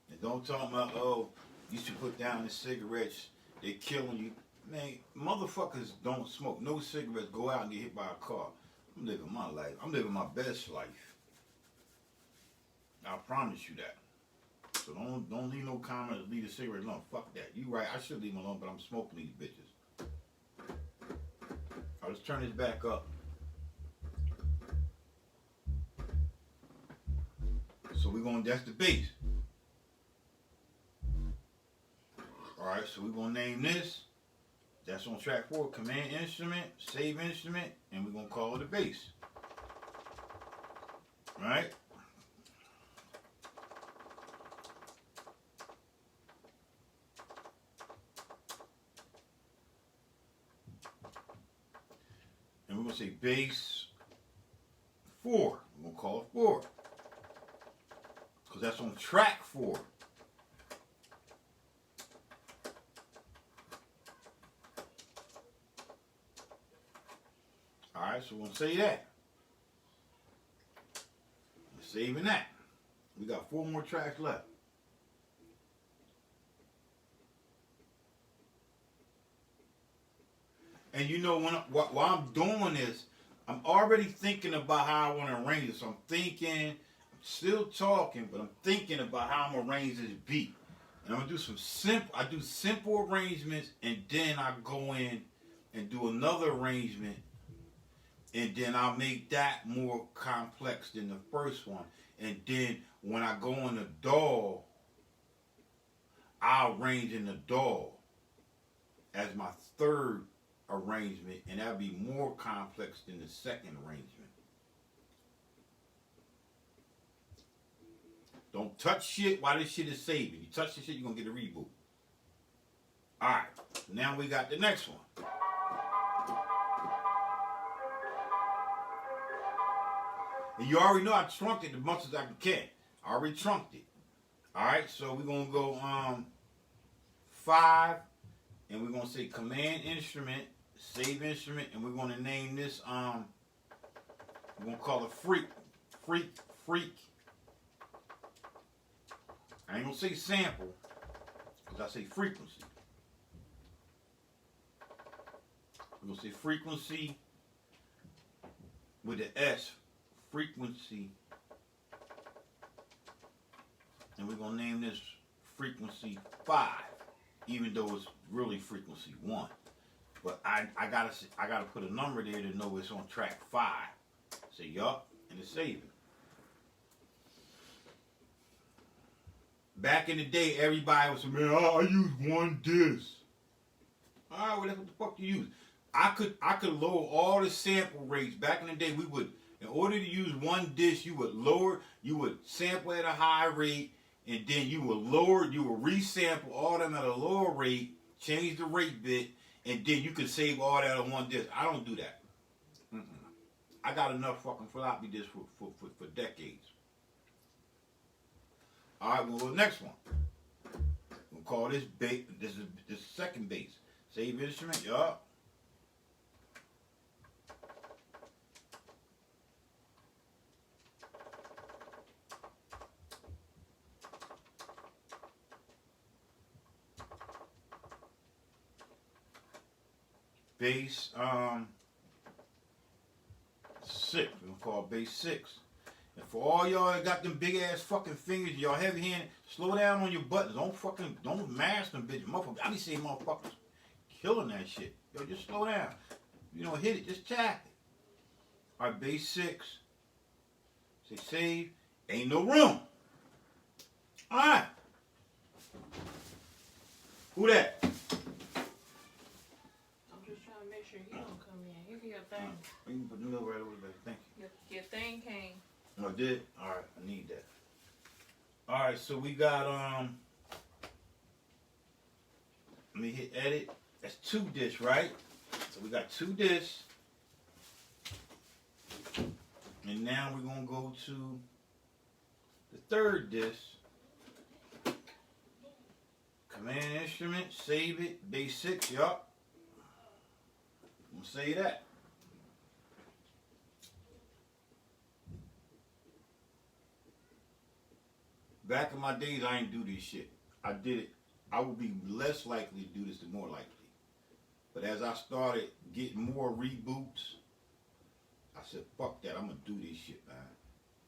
And don't talk about, oh, you should put down the cigarettes. They're killing you. Man, motherfuckers don't smoke no cigarettes, go out and get hit by a car. I'm living my life. I'm living my best life. I promise you that. So don't leave no comment, leave the cigarette alone. Fuck that. You right, I should leave them alone, but I'm smoking these bitches. I'll just turn this back up. So that's the bass. Alright, so we're gonna name this. That's on track 4, command instrument, save instrument, and we're gonna call it a bass. Right? And we're gonna say bass 4. We're gonna call it 4. Because that's on track 4. Alright, so we're going to say that. We're saving that. We got 4 more tracks left. And you know, while I'm doing this, I'm already thinking about how I want to arrange this. So I'm thinking, I'm still talking, but I'm thinking about how I'm going to arrange this beat. And I'm going to do some simple arrangements, and then I go in and do another arrangement. And then I'll make that more complex than the first one. And then when I go in the DAW, I'll arrange in the DAW as my third arrangement. And that'll be more complex than the second arrangement. Don't touch shit while this shit is saving. You touch the shit, you're going to get a reboot. Alright, now we got the next one. And you already know I trunked it as much as I can. I already trunked it. Alright, so we're going to go 5. And we're going to say command instrument, save instrument. And we're going to name this, we're going to call it freak. I ain't gonna say sample, because I say frequency. We're gonna say frequency with the S, frequency. And we're gonna name this frequency 5, even though it's really frequency 1. But I gotta put a number there to know it's on track 5. Say yup, and it's saving. Back in the day, everybody was saying, man, I use one disc. Alright, well, that's what the fuck you use. I could lower all the sample rates. Back in the day, we would, in order to use one disc, you would sample at a high rate, and then you would resample all them at a lower rate, change the rate bit, and then you could save all that on one disc. I don't do that. I got enough fucking floppy disks for decades. Alright, well, the next one. We'll call this bass. This is second bass. Save instrument, yup. Bass 6. We're gonna call bass 6. And for all y'all that got them big ass fucking fingers, y'all heavy handed, slow down on your buttons. Don't mash them bitches. Motherfuckers, I be seeing motherfuckers killing that shit. Yo, just slow down. You don't hit it, just tap it. Alright, bass 6. Say save. Ain't no room. Alright. Who that? You don't come in. You get your thing. You can put the middle right over there. Thank you. Your thing came. Oh, it did? Alright, I need that. Alright, so we got let me hit edit. That's 2 discs, right? So we got 2 discs. And now we're gonna go to the 3rd disc. Command instrument, save it, bass 6, yup. I'm gonna say that. Back in my days, I ain't do this shit. I did it. I would be less likely to do this than more likely. But as I started getting more reboots, I said, fuck that. I'm gonna do this shit, man.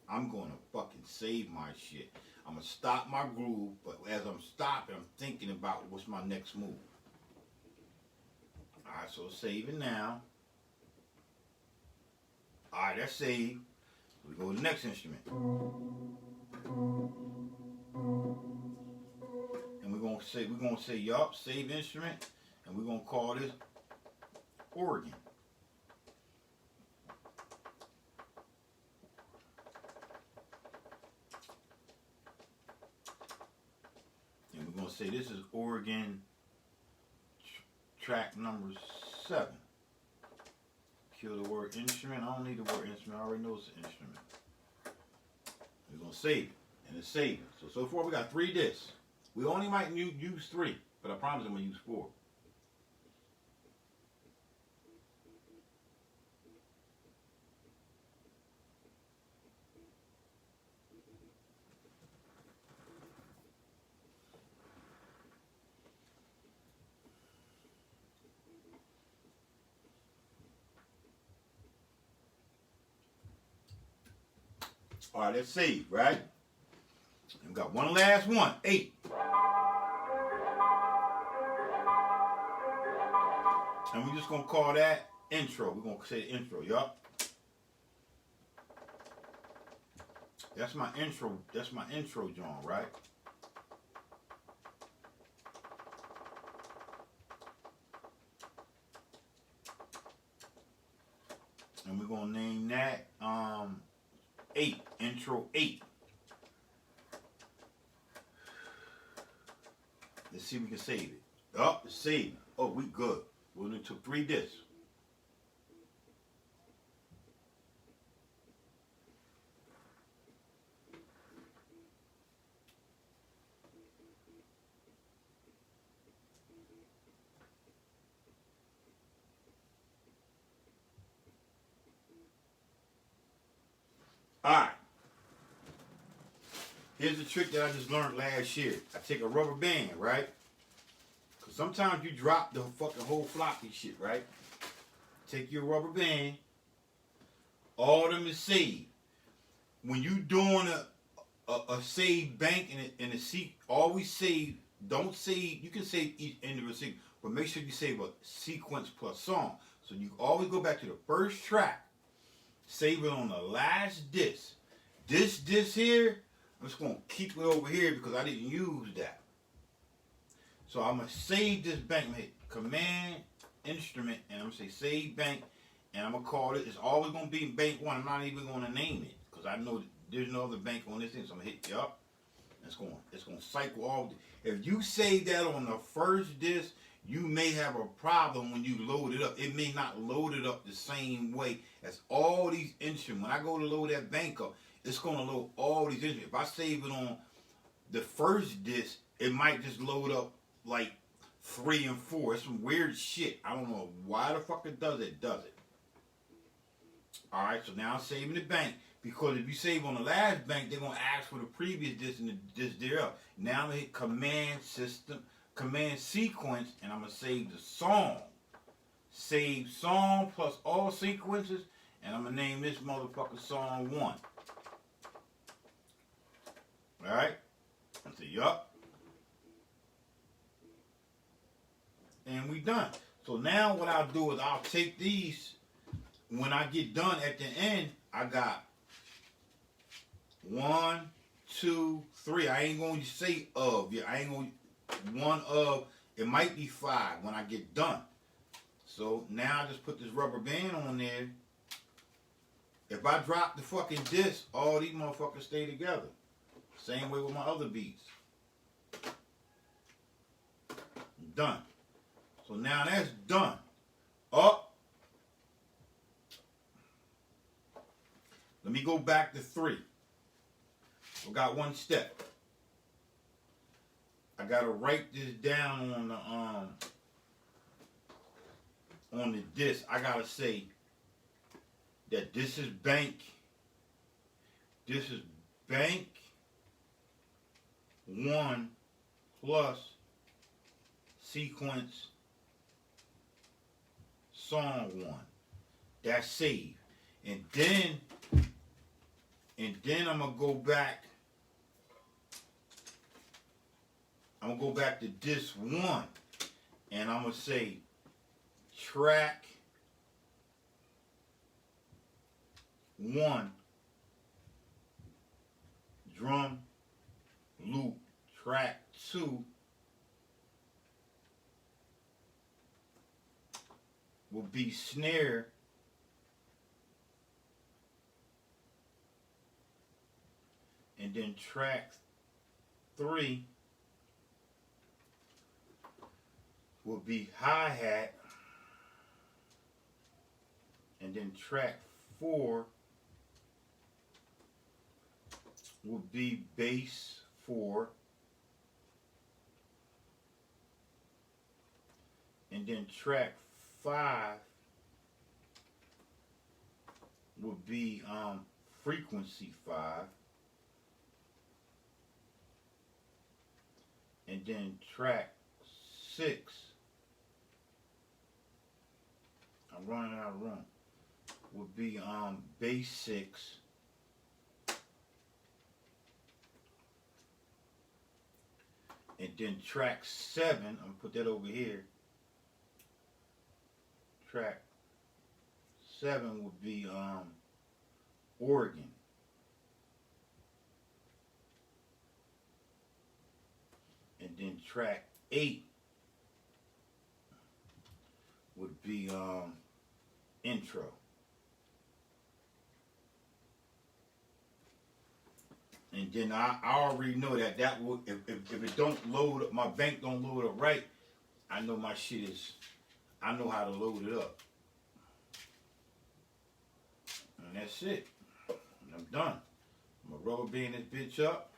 I'm gonna fucking save my shit. I'm gonna stop my groove, but as I'm stopping, I'm thinking about what's my next move. Alright, so save it now. Alright, that's saved. We go to the next instrument. And we're gonna say yup, save instrument, and we're gonna call this organ. And we're gonna say this is organ track number 7. Kill the word instrument. I don't need the word instrument. I already know it's an instrument. We're going to save it. And it's saving. So far we got 3 discs. We only might use 3. But I promise I'm going to use 4. Alright, let's save, right? And we got one last one, 8. And we're just gonna call that intro. We're gonna say intro, yup. That's my intro John, right? And we're gonna name that 8, intro 8. Let's see if we can save it. Oh, it's saved. Oh, we good. We only took 3 discs. All right. Here's the trick that I just learned last year. I take a rubber band, right? Because sometimes you drop the fucking whole floppy shit, right? Take your rubber band. All of them is saved. When you doing a save bank in a seat, always save. Don't save. You can save each individual sequence, but make sure you save a sequence plus song. So you always go back to the first track. Save it on the last disc. This disc here, I'm just gonna keep it over here because I didn't use that. So I'm gonna save this bank. I'm gonna hit Command Instrument and I'm gonna say Save Bank, and I'm gonna call it. It's always gonna be Bank 1. I'm not even gonna name it because I know there's no other bank on this thing. So I'm gonna hit yup. It's gonna cycle all. If you save that on the first disc, you may have a problem when you load it up. It may not load it up the same way as all these instruments. When I go to load that bank up, it's gonna load all these instruments. If I save it on the first disc, it might just load up like 3 and 4. It's some weird shit. I don't know why the fuck it does it. Alright, so now I'm saving the bank. Because if you save on the last bank, they're gonna ask for the previous disc and the disc thereof. Now I'm gonna hit Command Sequence, and I'm gonna save the song. Save song plus all sequences, and I'm gonna name this motherfucker Song 1. Alright? I say yup. And we done. So now what I'll do is I'll take these. When I get done at the end, I got 1, 2, 3. I ain't going to say of. Yeah, I ain't going to one of. It might be 5 when I get done. So now I just put this rubber band on there. If I drop the fucking disc, all these motherfuckers stay together. Same way with my other beats. Done. So now that's done. Up. Let me go back to 3. I got one step. I gotta write this down on the disc. I gotta say that this is bank. This is bank 1 plus sequence song 1. That's saved. And then I'm gonna go back. I'm gonna go back to disc 1, and I'm gonna say track 1, drum loop, track 2 will be snare, and then track 3 will be hi-hat, and then track 4 will be bass 4, and then track 5 will be frequency 5, and then track 6, I'm running out of room, will be bass 6, and then track 7, I'm gonna put that over here. Track 7 would be organ. And then track 8 would be intro. And then I already know that will, if it don't load up, my bank don't load up right, I know my shit is, I know how to load it up. And that's it. And I'm done. I'm gonna rubber band this bitch up.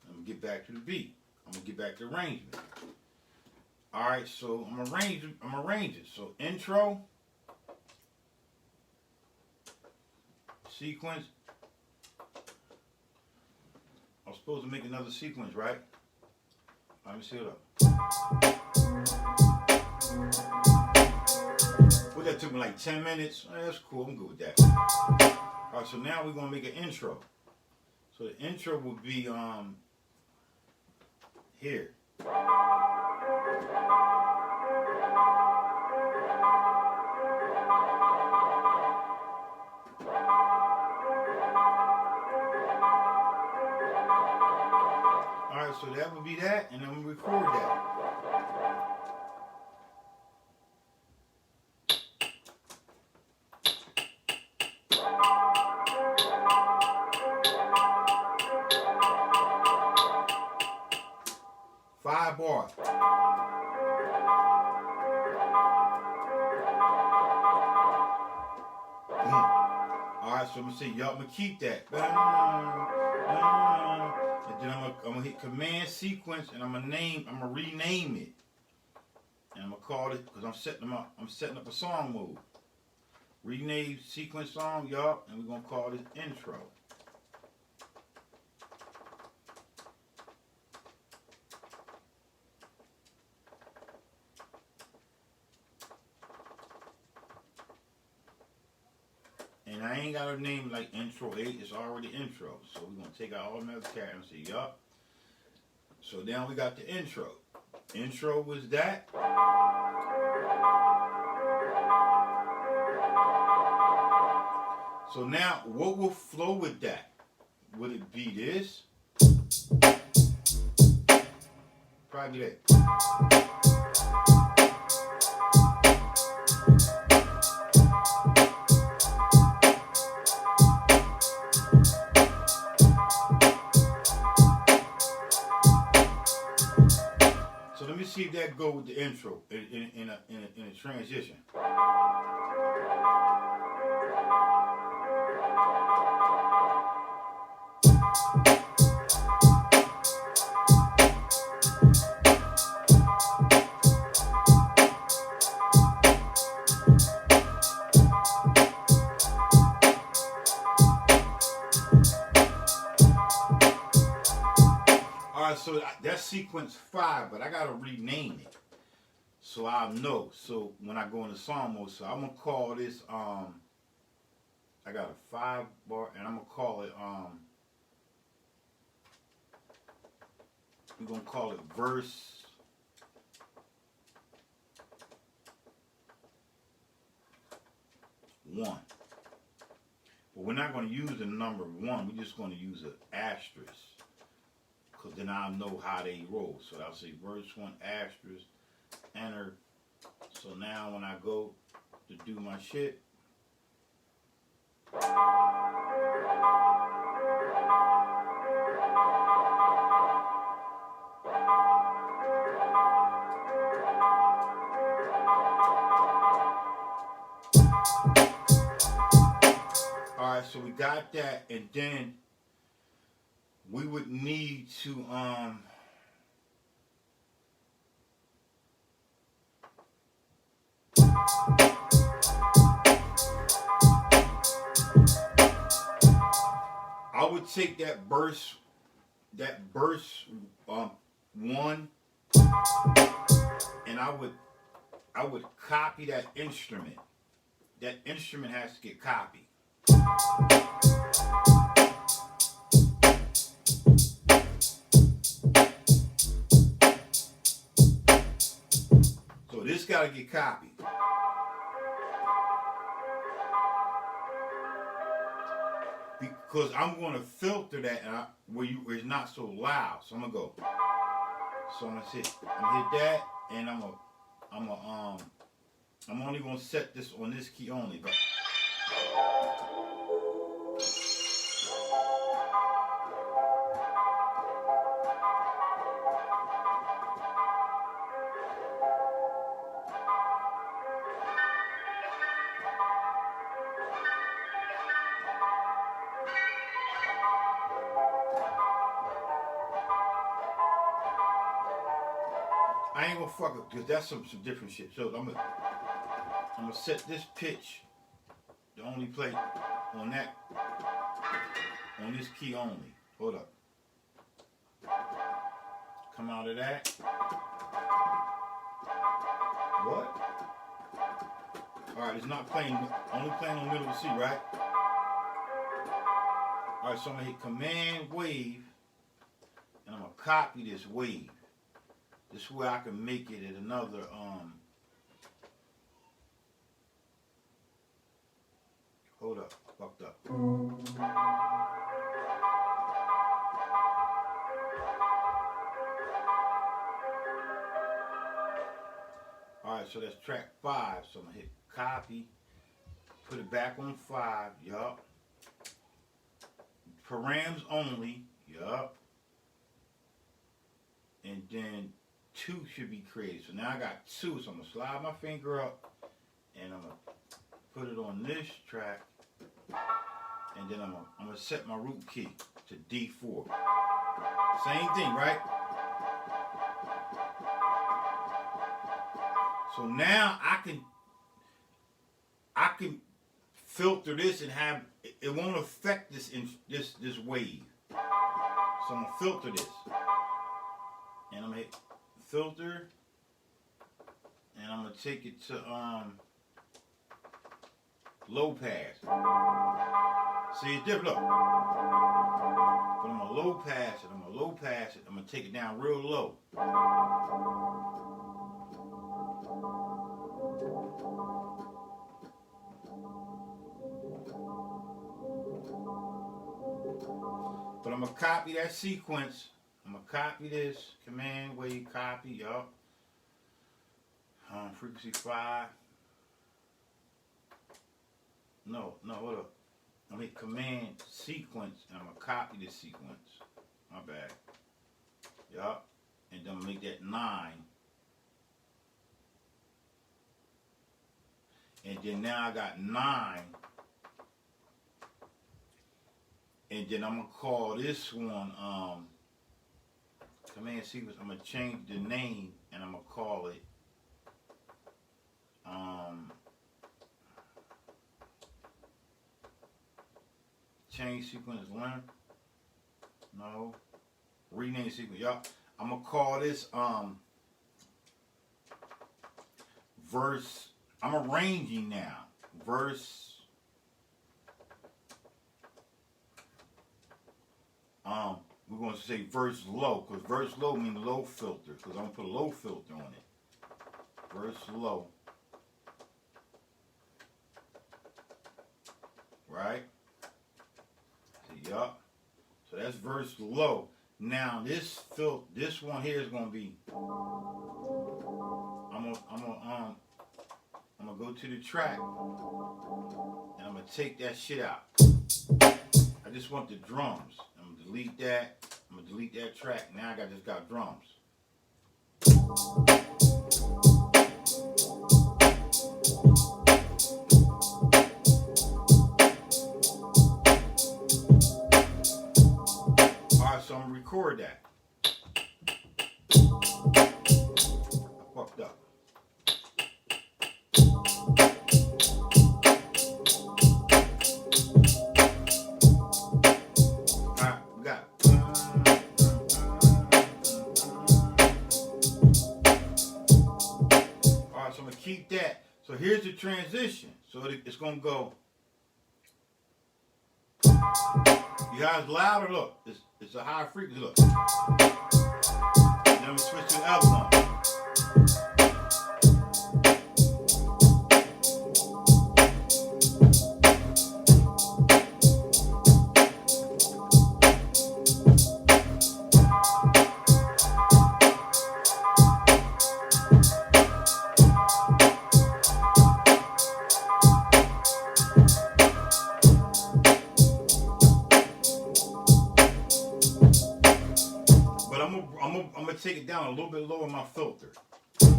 I'm gonna get back to the beat. I'm gonna get back to arrangement. Alright, so I'm gonna arrange it. So intro, sequence. was supposed to make another sequence, right? Let me see it up. Well, that took me like 10 minutes. Oh, that's cool. I'm good with that. All right, so now we're gonna make an intro. So the intro will be here. Alright, so that would be that, and I'm gonna record that. Five bars. Alright, so I'm gonna say, y'all, I'm gonna keep that. And then I'm gonna hit command sequence, and I'm gonna rename it. And I'm gonna call it, because I'm setting up a song mode. Rename sequence song, y'all, and we're gonna call this intro. And I ain't got a name like intro 8, it's already intro. So we're gonna take out all the other characters and say, yup. So now we got the intro. Intro was that. So now what will flow with that? Would it be this? Probably that. So let me see if that go with the intro in a transition. Alright, so that's sequence 5, but I gotta rename it so I'll know. So when I go into song mode, so I'm gonna call this I got a 5 bar, and I'm gonna call it we're gonna call it verse 1. But we're not gonna use the number 1, we're just gonna use an asterisk. Because then I'll know how they roll. So I'll say verse 1 asterisk, enter. So now when I go to do my shit, alright, so we got that, and then we would need to I would take that verse 1, and I would copy that instrument. That instrument has to get copied. So this gotta get copied. Because I'm gonna filter that where it's not so loud. So I'm gonna go. So I'm gonna hit that, and I'm only gonna set this on this key only. But I ain't gonna fuck it, because that's some different shit. So I'm gonna set this pitch to only play on this key only. Hold up. come out of that. What? Alright, it's not playing, only playing on middle of C, right? Alright, so I'm gonna hit Command Wave, and I'm gonna copy this wave. This way I can make it at another, hold up, fucked up. Alright, so that's track 5. So I'm gonna hit copy, put it back on 5, yup. Params only, yup. And then 2 should be created. So now I got 2, so I'm gonna slide my finger up and I'm gonna put it on this track, and then I'm gonna set my root key to D4. Same thing, right? So now I can filter this and have it won't affect this this wave. So I'm gonna filter this, and I'm gonna hit filter, and I'm gonna take it to low pass. See, it's different. Look. But I'm gonna low pass it. I'm gonna low pass it. I'm gonna take it down real low. But I'm gonna copy that sequence. I'm gonna copy this. Command Wave copy. Yup. Frequency 5. No, hold up. I'm gonna hit Command Sequence, and I'm gonna copy this sequence. My bad. Yup. And then I'm gonna make that 9. And then now I got 9. And then I'm gonna call this one Command Sequence. I'm gonna change the name, and I'm gonna call it change sequence learn. No. Rename sequence. Y'all, I'm gonna call this verse. I'm arranging now. Verse we're gonna say verse low, because verse low means low filter, because I'm gonna put a low filter on it. Verse low. Right? Yup. So that's verse low. Now this one here is gonna be. I'm gonna go to the track, and I'm gonna take that shit out. I just want the drums. I'm gonna delete that. I'm gonna delete that track. Now I just got drums. So I'm gonna record that. I fucked up. Alright, we got it. Alright, so I'm gonna keep that. So here's the transition. So it's gonna go. You guys louder, look. It's a high frequency, look. Then we switch to the other one. I'm gonna take it down a little bit lower my filter. And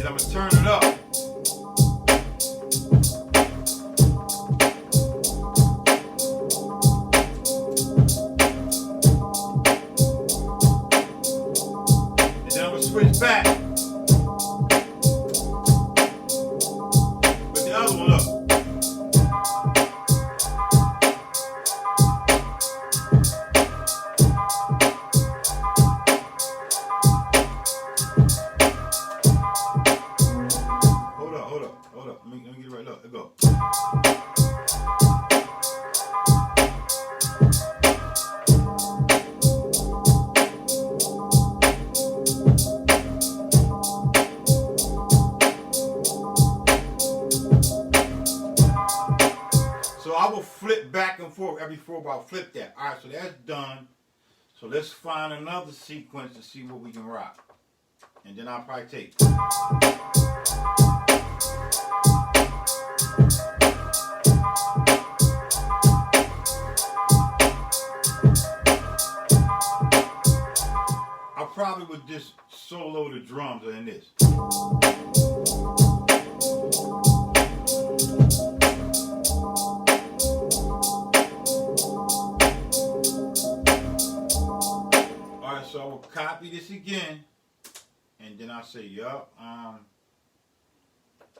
I'm gonna turn it up. switch back with the other one. Look. Hold up. Let me get it right. Look, let go. So I will flip back and forth every 4 bar. I'll flip that. All right, so that's done. So let's find another sequence to see what we can rock. And then I'll probably take. I probably would just solo the drums in this. Alright, so I will copy this again, and then I'll say, yup,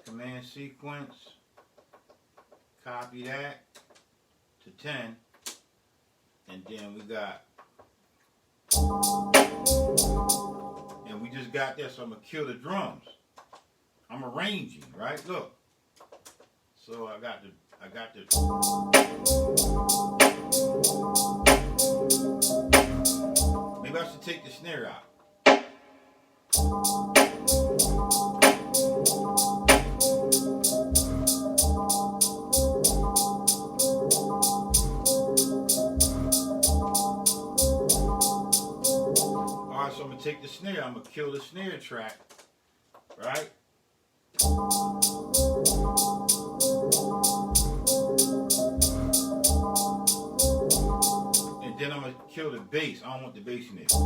command sequence, copy that to 10, and then we got, and we just got that, so I'm gonna kill the drums. I'm arranging, right? Look. So I got the maybe I should take the snare out. Alright, so I'm gonna take the snare, I'm gonna kill the snare track, right? And then I'm gonna kill the bass. I don't want the bass in there. So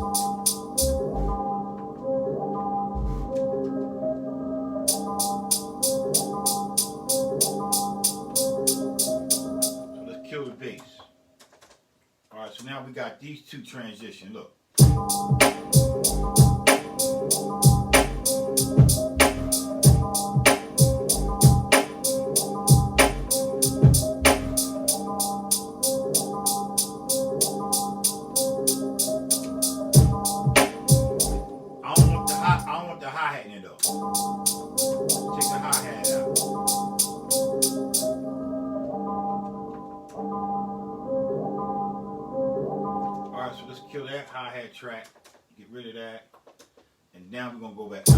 let's kill the bass. Alright, so now we got these two transitions. Look. I don't want the hi-hat in there though. Take the hi-hat out. Alright, so let's kill that hi-hat track. Get rid of that. And now we're gonna go back. It's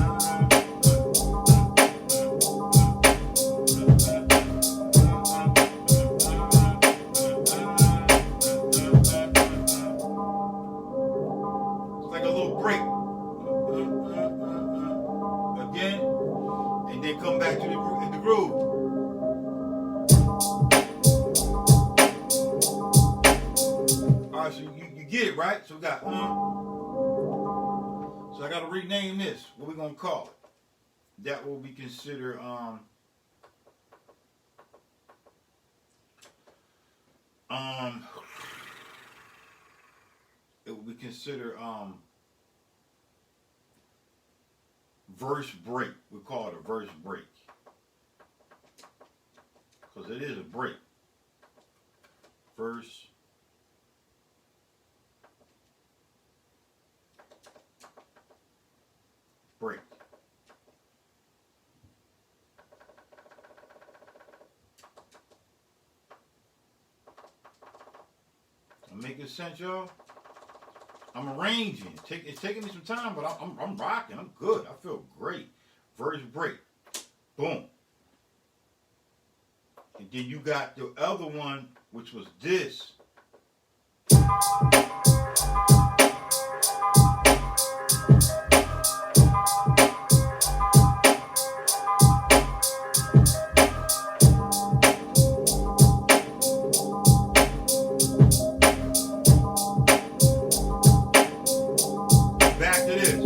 like a little break. Again, and then come back to the groove. Alright, so you get it, right? So we got so I gotta rename this. What we gonna call it? That will be considered it will be considered verse break. We call it a verse break. Because it is a break. Verse break. I'm making sense, y'all. I'm arranging. It's taking me some time, but I'm rocking. I'm good. I feel great. Verse break. Boom. And then you got the other one, which was this. Back to this.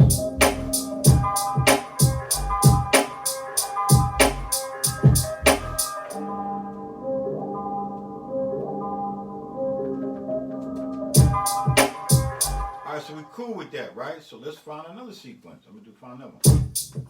Alright, so we're cool with that, right? So let's find another sequence. I'm gonna find another one.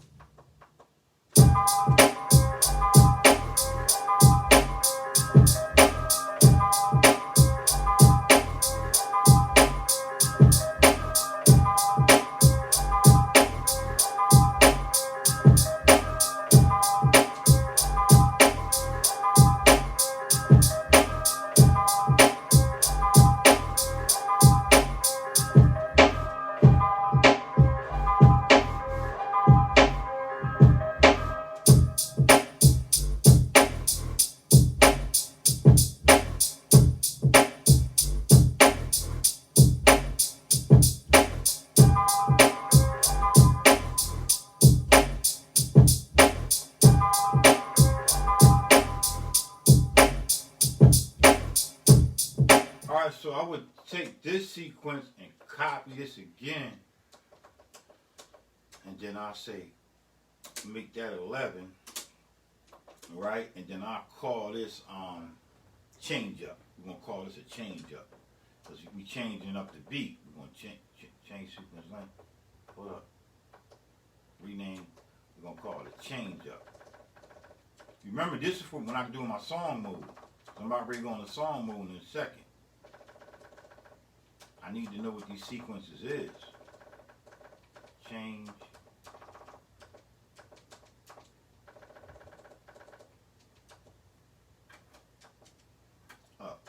Alright, so I would take this sequence and copy this again, and then I'll say, make that 11, right? And then I'll call this change up. We're gonna call this a change up because we changing up the beat. We're gonna change sequence length. Hold up. Rename. We're gonna call it a change up. Remember, this is for when I'm doing my song mode. So I'm about ready to go on the song mode in a second. I need to know what these sequences is. Change. Up.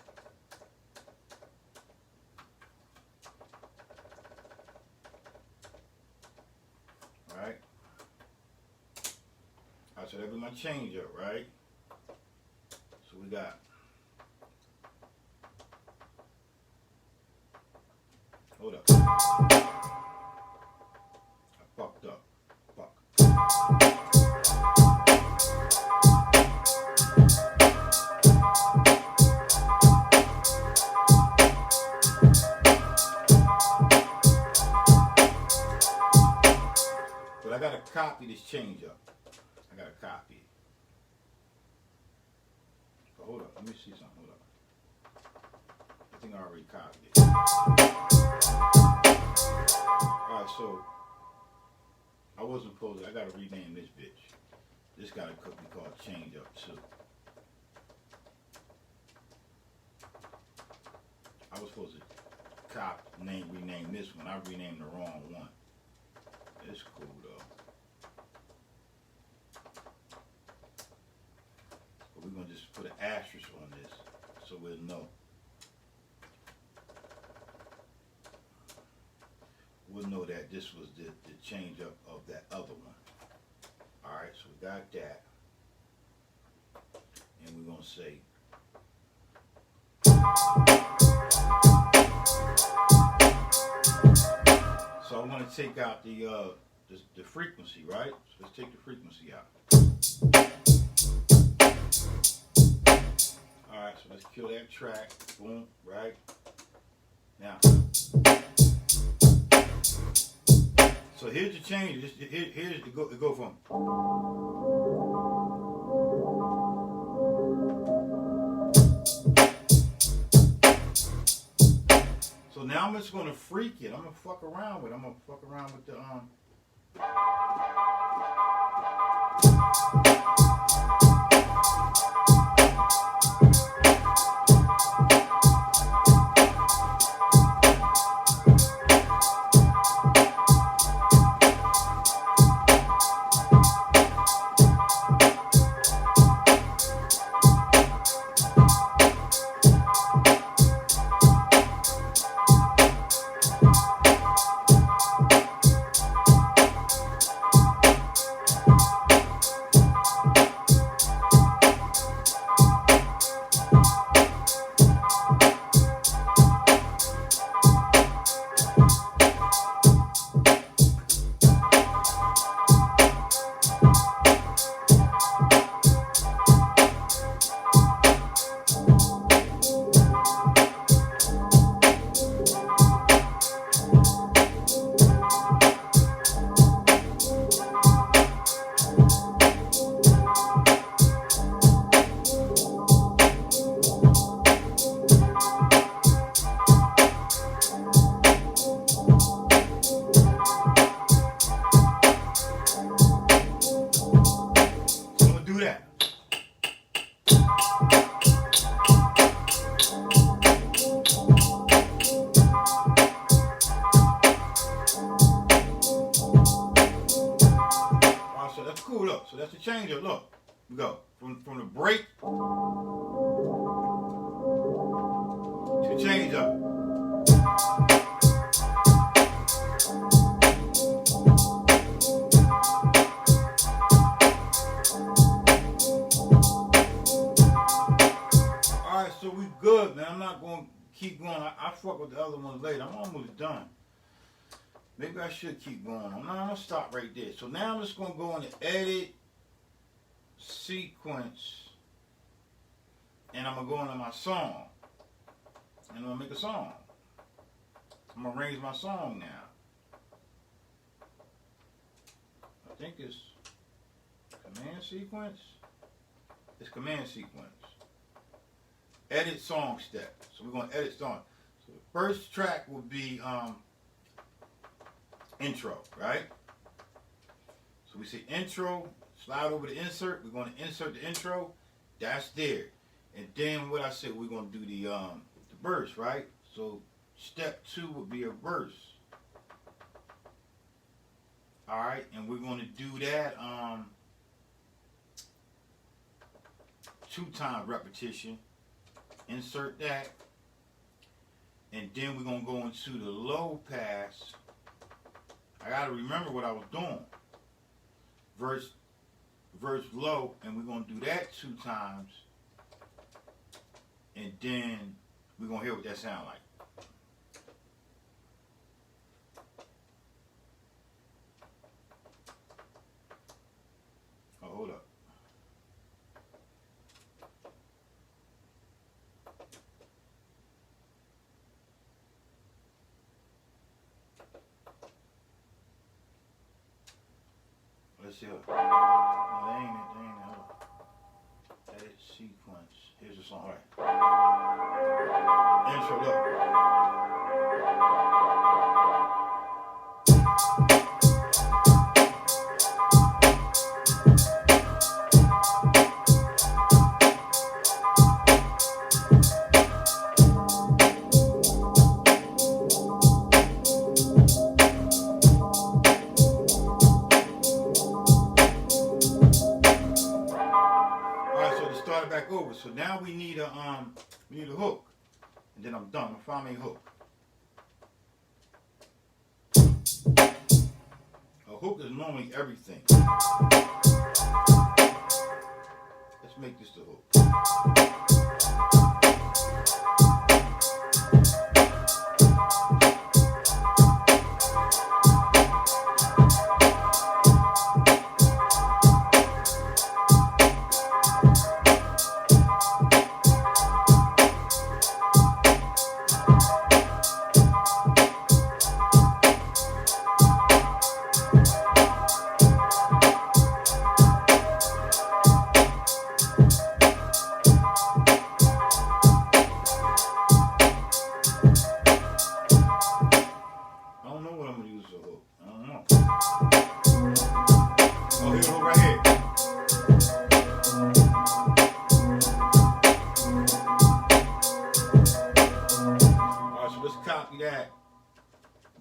Right? Alright, so that'll be my change up, right? So we got hold up. I fucked up. Fuck. But I gotta copy this change up. I gotta copy it. But hold up, let me see something. Hold up. I think I already copied it. Alright, so I wasn't supposed to, I gotta rename this bitch. This gotta be called change up too. I was supposed to rename this one. I renamed the wrong one. It's cool though. But we're gonna just put an asterisk on this so we'll know. We'll know that this was the change up of that other one. Alright, so we got that. And we're gonna say so I want to take out the frequency, right? So let's take the frequency out. Alright, so let's kill that track. Boom, right? Now so here's the change. Here's the go from. So now I'm just gonna freak it. I'm gonna fuck around with. I'm gonna fuck around with the So that's the change up. Look, we go from the break to change up. Alright, so we good, man. I'm not going to keep going. I fuck with the other ones later. I'm almost done. Maybe I should keep going. I'm going to stop right there. So now I'm just going to go into edit, sequence, and I'm going to go into my song. And I'm going to make a song. I'm going to arrange my song now. I think it's command sequence. It's command sequence. Edit song step. So we're going to edit song. So the first track will be intro, right? So we say intro, slide over to insert. We're going to insert the intro. That's there. And then what I said, we're going to do the verse, right? So step 2 would be a verse. All right, and we're going to do that 2 times repetition. Insert that, and then we're going to go into the low pass. I got to remember what I was doing. Verse low, and we're going to do that 2 times, and then we're going to hear what that sound like. Oh, hold up. Let's see. No, that ain't it. Hold on. Edit sequence. Here's the song. All right. Intro, look. Start it back over. So now we need a hook, and then I'm done. I'll find me a hook. A hook is normally everything. Let's make this the hook.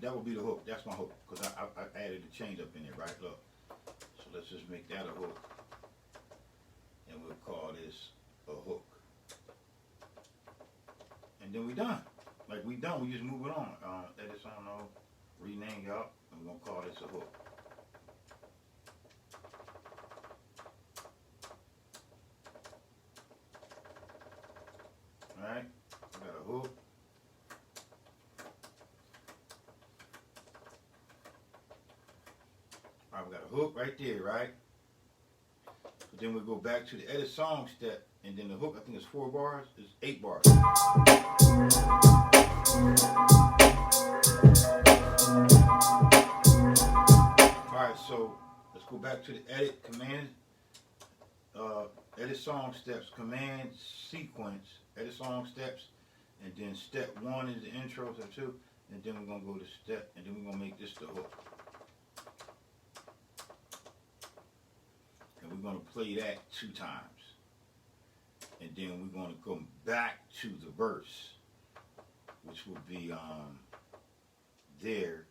That will be the hook. That's my hook because I added the change up in there, right? Look. So let's just make that a hook, and we'll call this a hook. And then we done. Like we done. We just move it on. Edit song, rename y'all, and we're gonna call this a hook. All right. We got a hook. We got a hook right there, right? But then we go back to the edit song step, and then the hook, I think it's 4 bars, it's 8 bars. Alright, so let's go back to the edit command, edit song steps, command sequence, edit song steps, and then step 1 is the intro, step 2, and then we're going to go to step, and then we're going to make this the hook. And we're going to play that 2 times. And then we're going to come back to the verse, which will be there.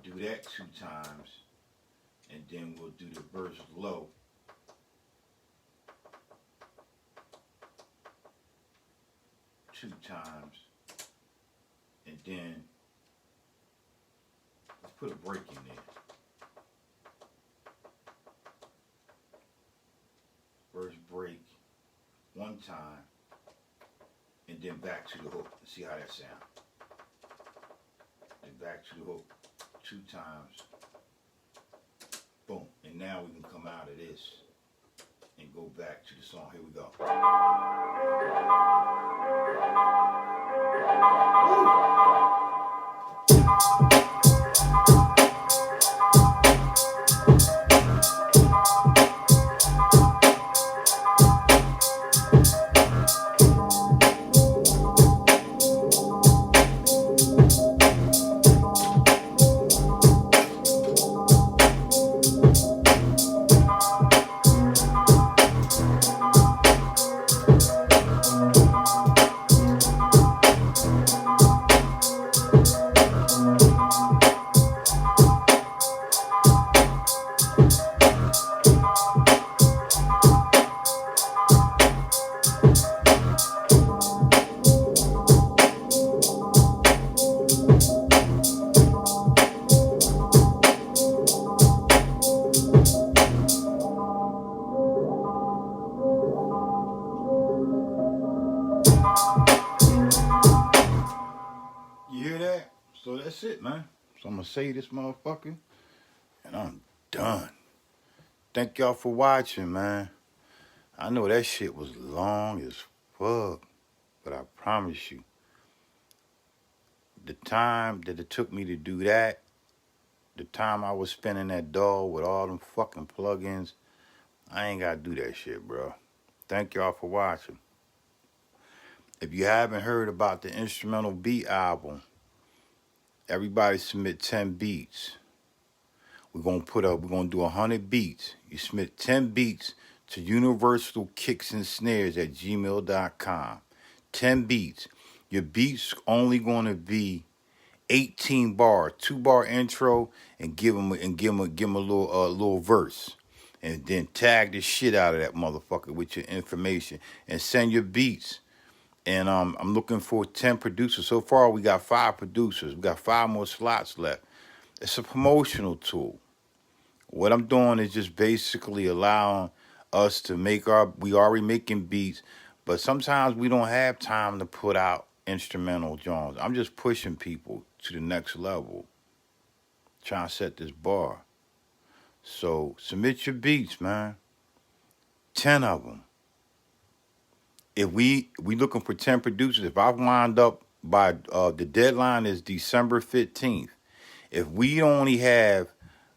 Do that 2 times. And then we'll do the verse low. 2 times, and then let's put a break in there. First break 1 time, and then back to the hook. Let's see how that sounds. Then back to the hook 2 times. Boom. And now we can come out of this and go back to the song. Here we go. You hear that? So that's it, man. So I'm gonna say this motherfucker, and I'm done. Thank y'all for watching, man. I know that shit was long as fuck, but I promise you, the time that it took me to do that, the time I was spending that DAW with all them fucking plugins, I ain't gotta do that shit, bro. Thank y'all for watching. If you haven't heard about the instrumental beat album, everybody submit 10 beats. We're gonna do 100 beats. You submit 10 beats to universalkicksandSnares@gmail.com. 10 beats. Your beats only gonna be 18 bar, 2-bar intro, and give them a little verse, and then tag the shit out of that motherfucker with your information and send your beats. And I'm looking for 10 producers. So far, we got 5 producers. We got 5 more slots left. It's a promotional tool. What I'm doing is just basically allowing us to we already making beats, but sometimes we don't have time to put out instrumental joints. I'm just pushing people to the next level, trying to set this bar. So submit your beats, man. 10 of them. If we looking for 10 producers, if I wind up by the deadline is December 15th. If we only have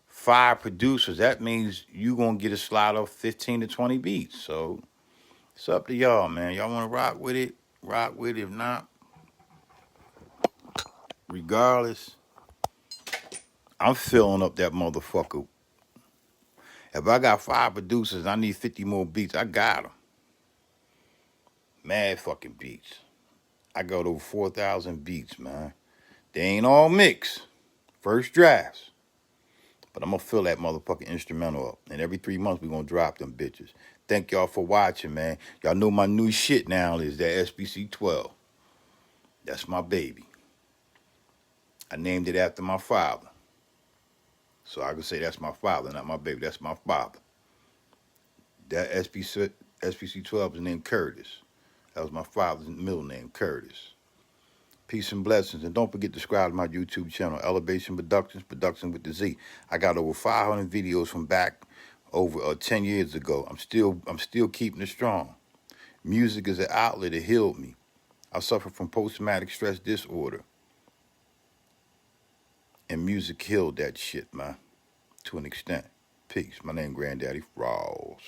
5 producers, that means you gonna get a slot of 15 to 20 beats. So it's up to y'all, man. Y'all wanna rock with it? Rock with it. If not, regardless, I'm filling up that motherfucker. If I got 5 producers, I need 50 more beats. I got them. Mad fucking beats. I got over 4,000 beats, man. They ain't all mixed. First drafts. But I'm going to fill that motherfucking instrumental up. And every 3 months, we're going to drop them bitches. Thank y'all for watching, man. Y'all know my new shit now is that SP-12. That's my baby. I named it after my father. So I can say that's my father, not my baby. That's my father. That SPC-12 is named Curtis. That was my father's middle name, Curtis. Peace and blessings. And don't forget to subscribe to my YouTube channel, Elevation Productions, Production with the Z. I got over 500 videos from back over 10 years ago. I'm still keeping it strong. Music is an outlet that healed me. I suffer from post-traumatic stress disorder. And music healed that shit, man, to an extent. Peace. My name Granddaddy Frost.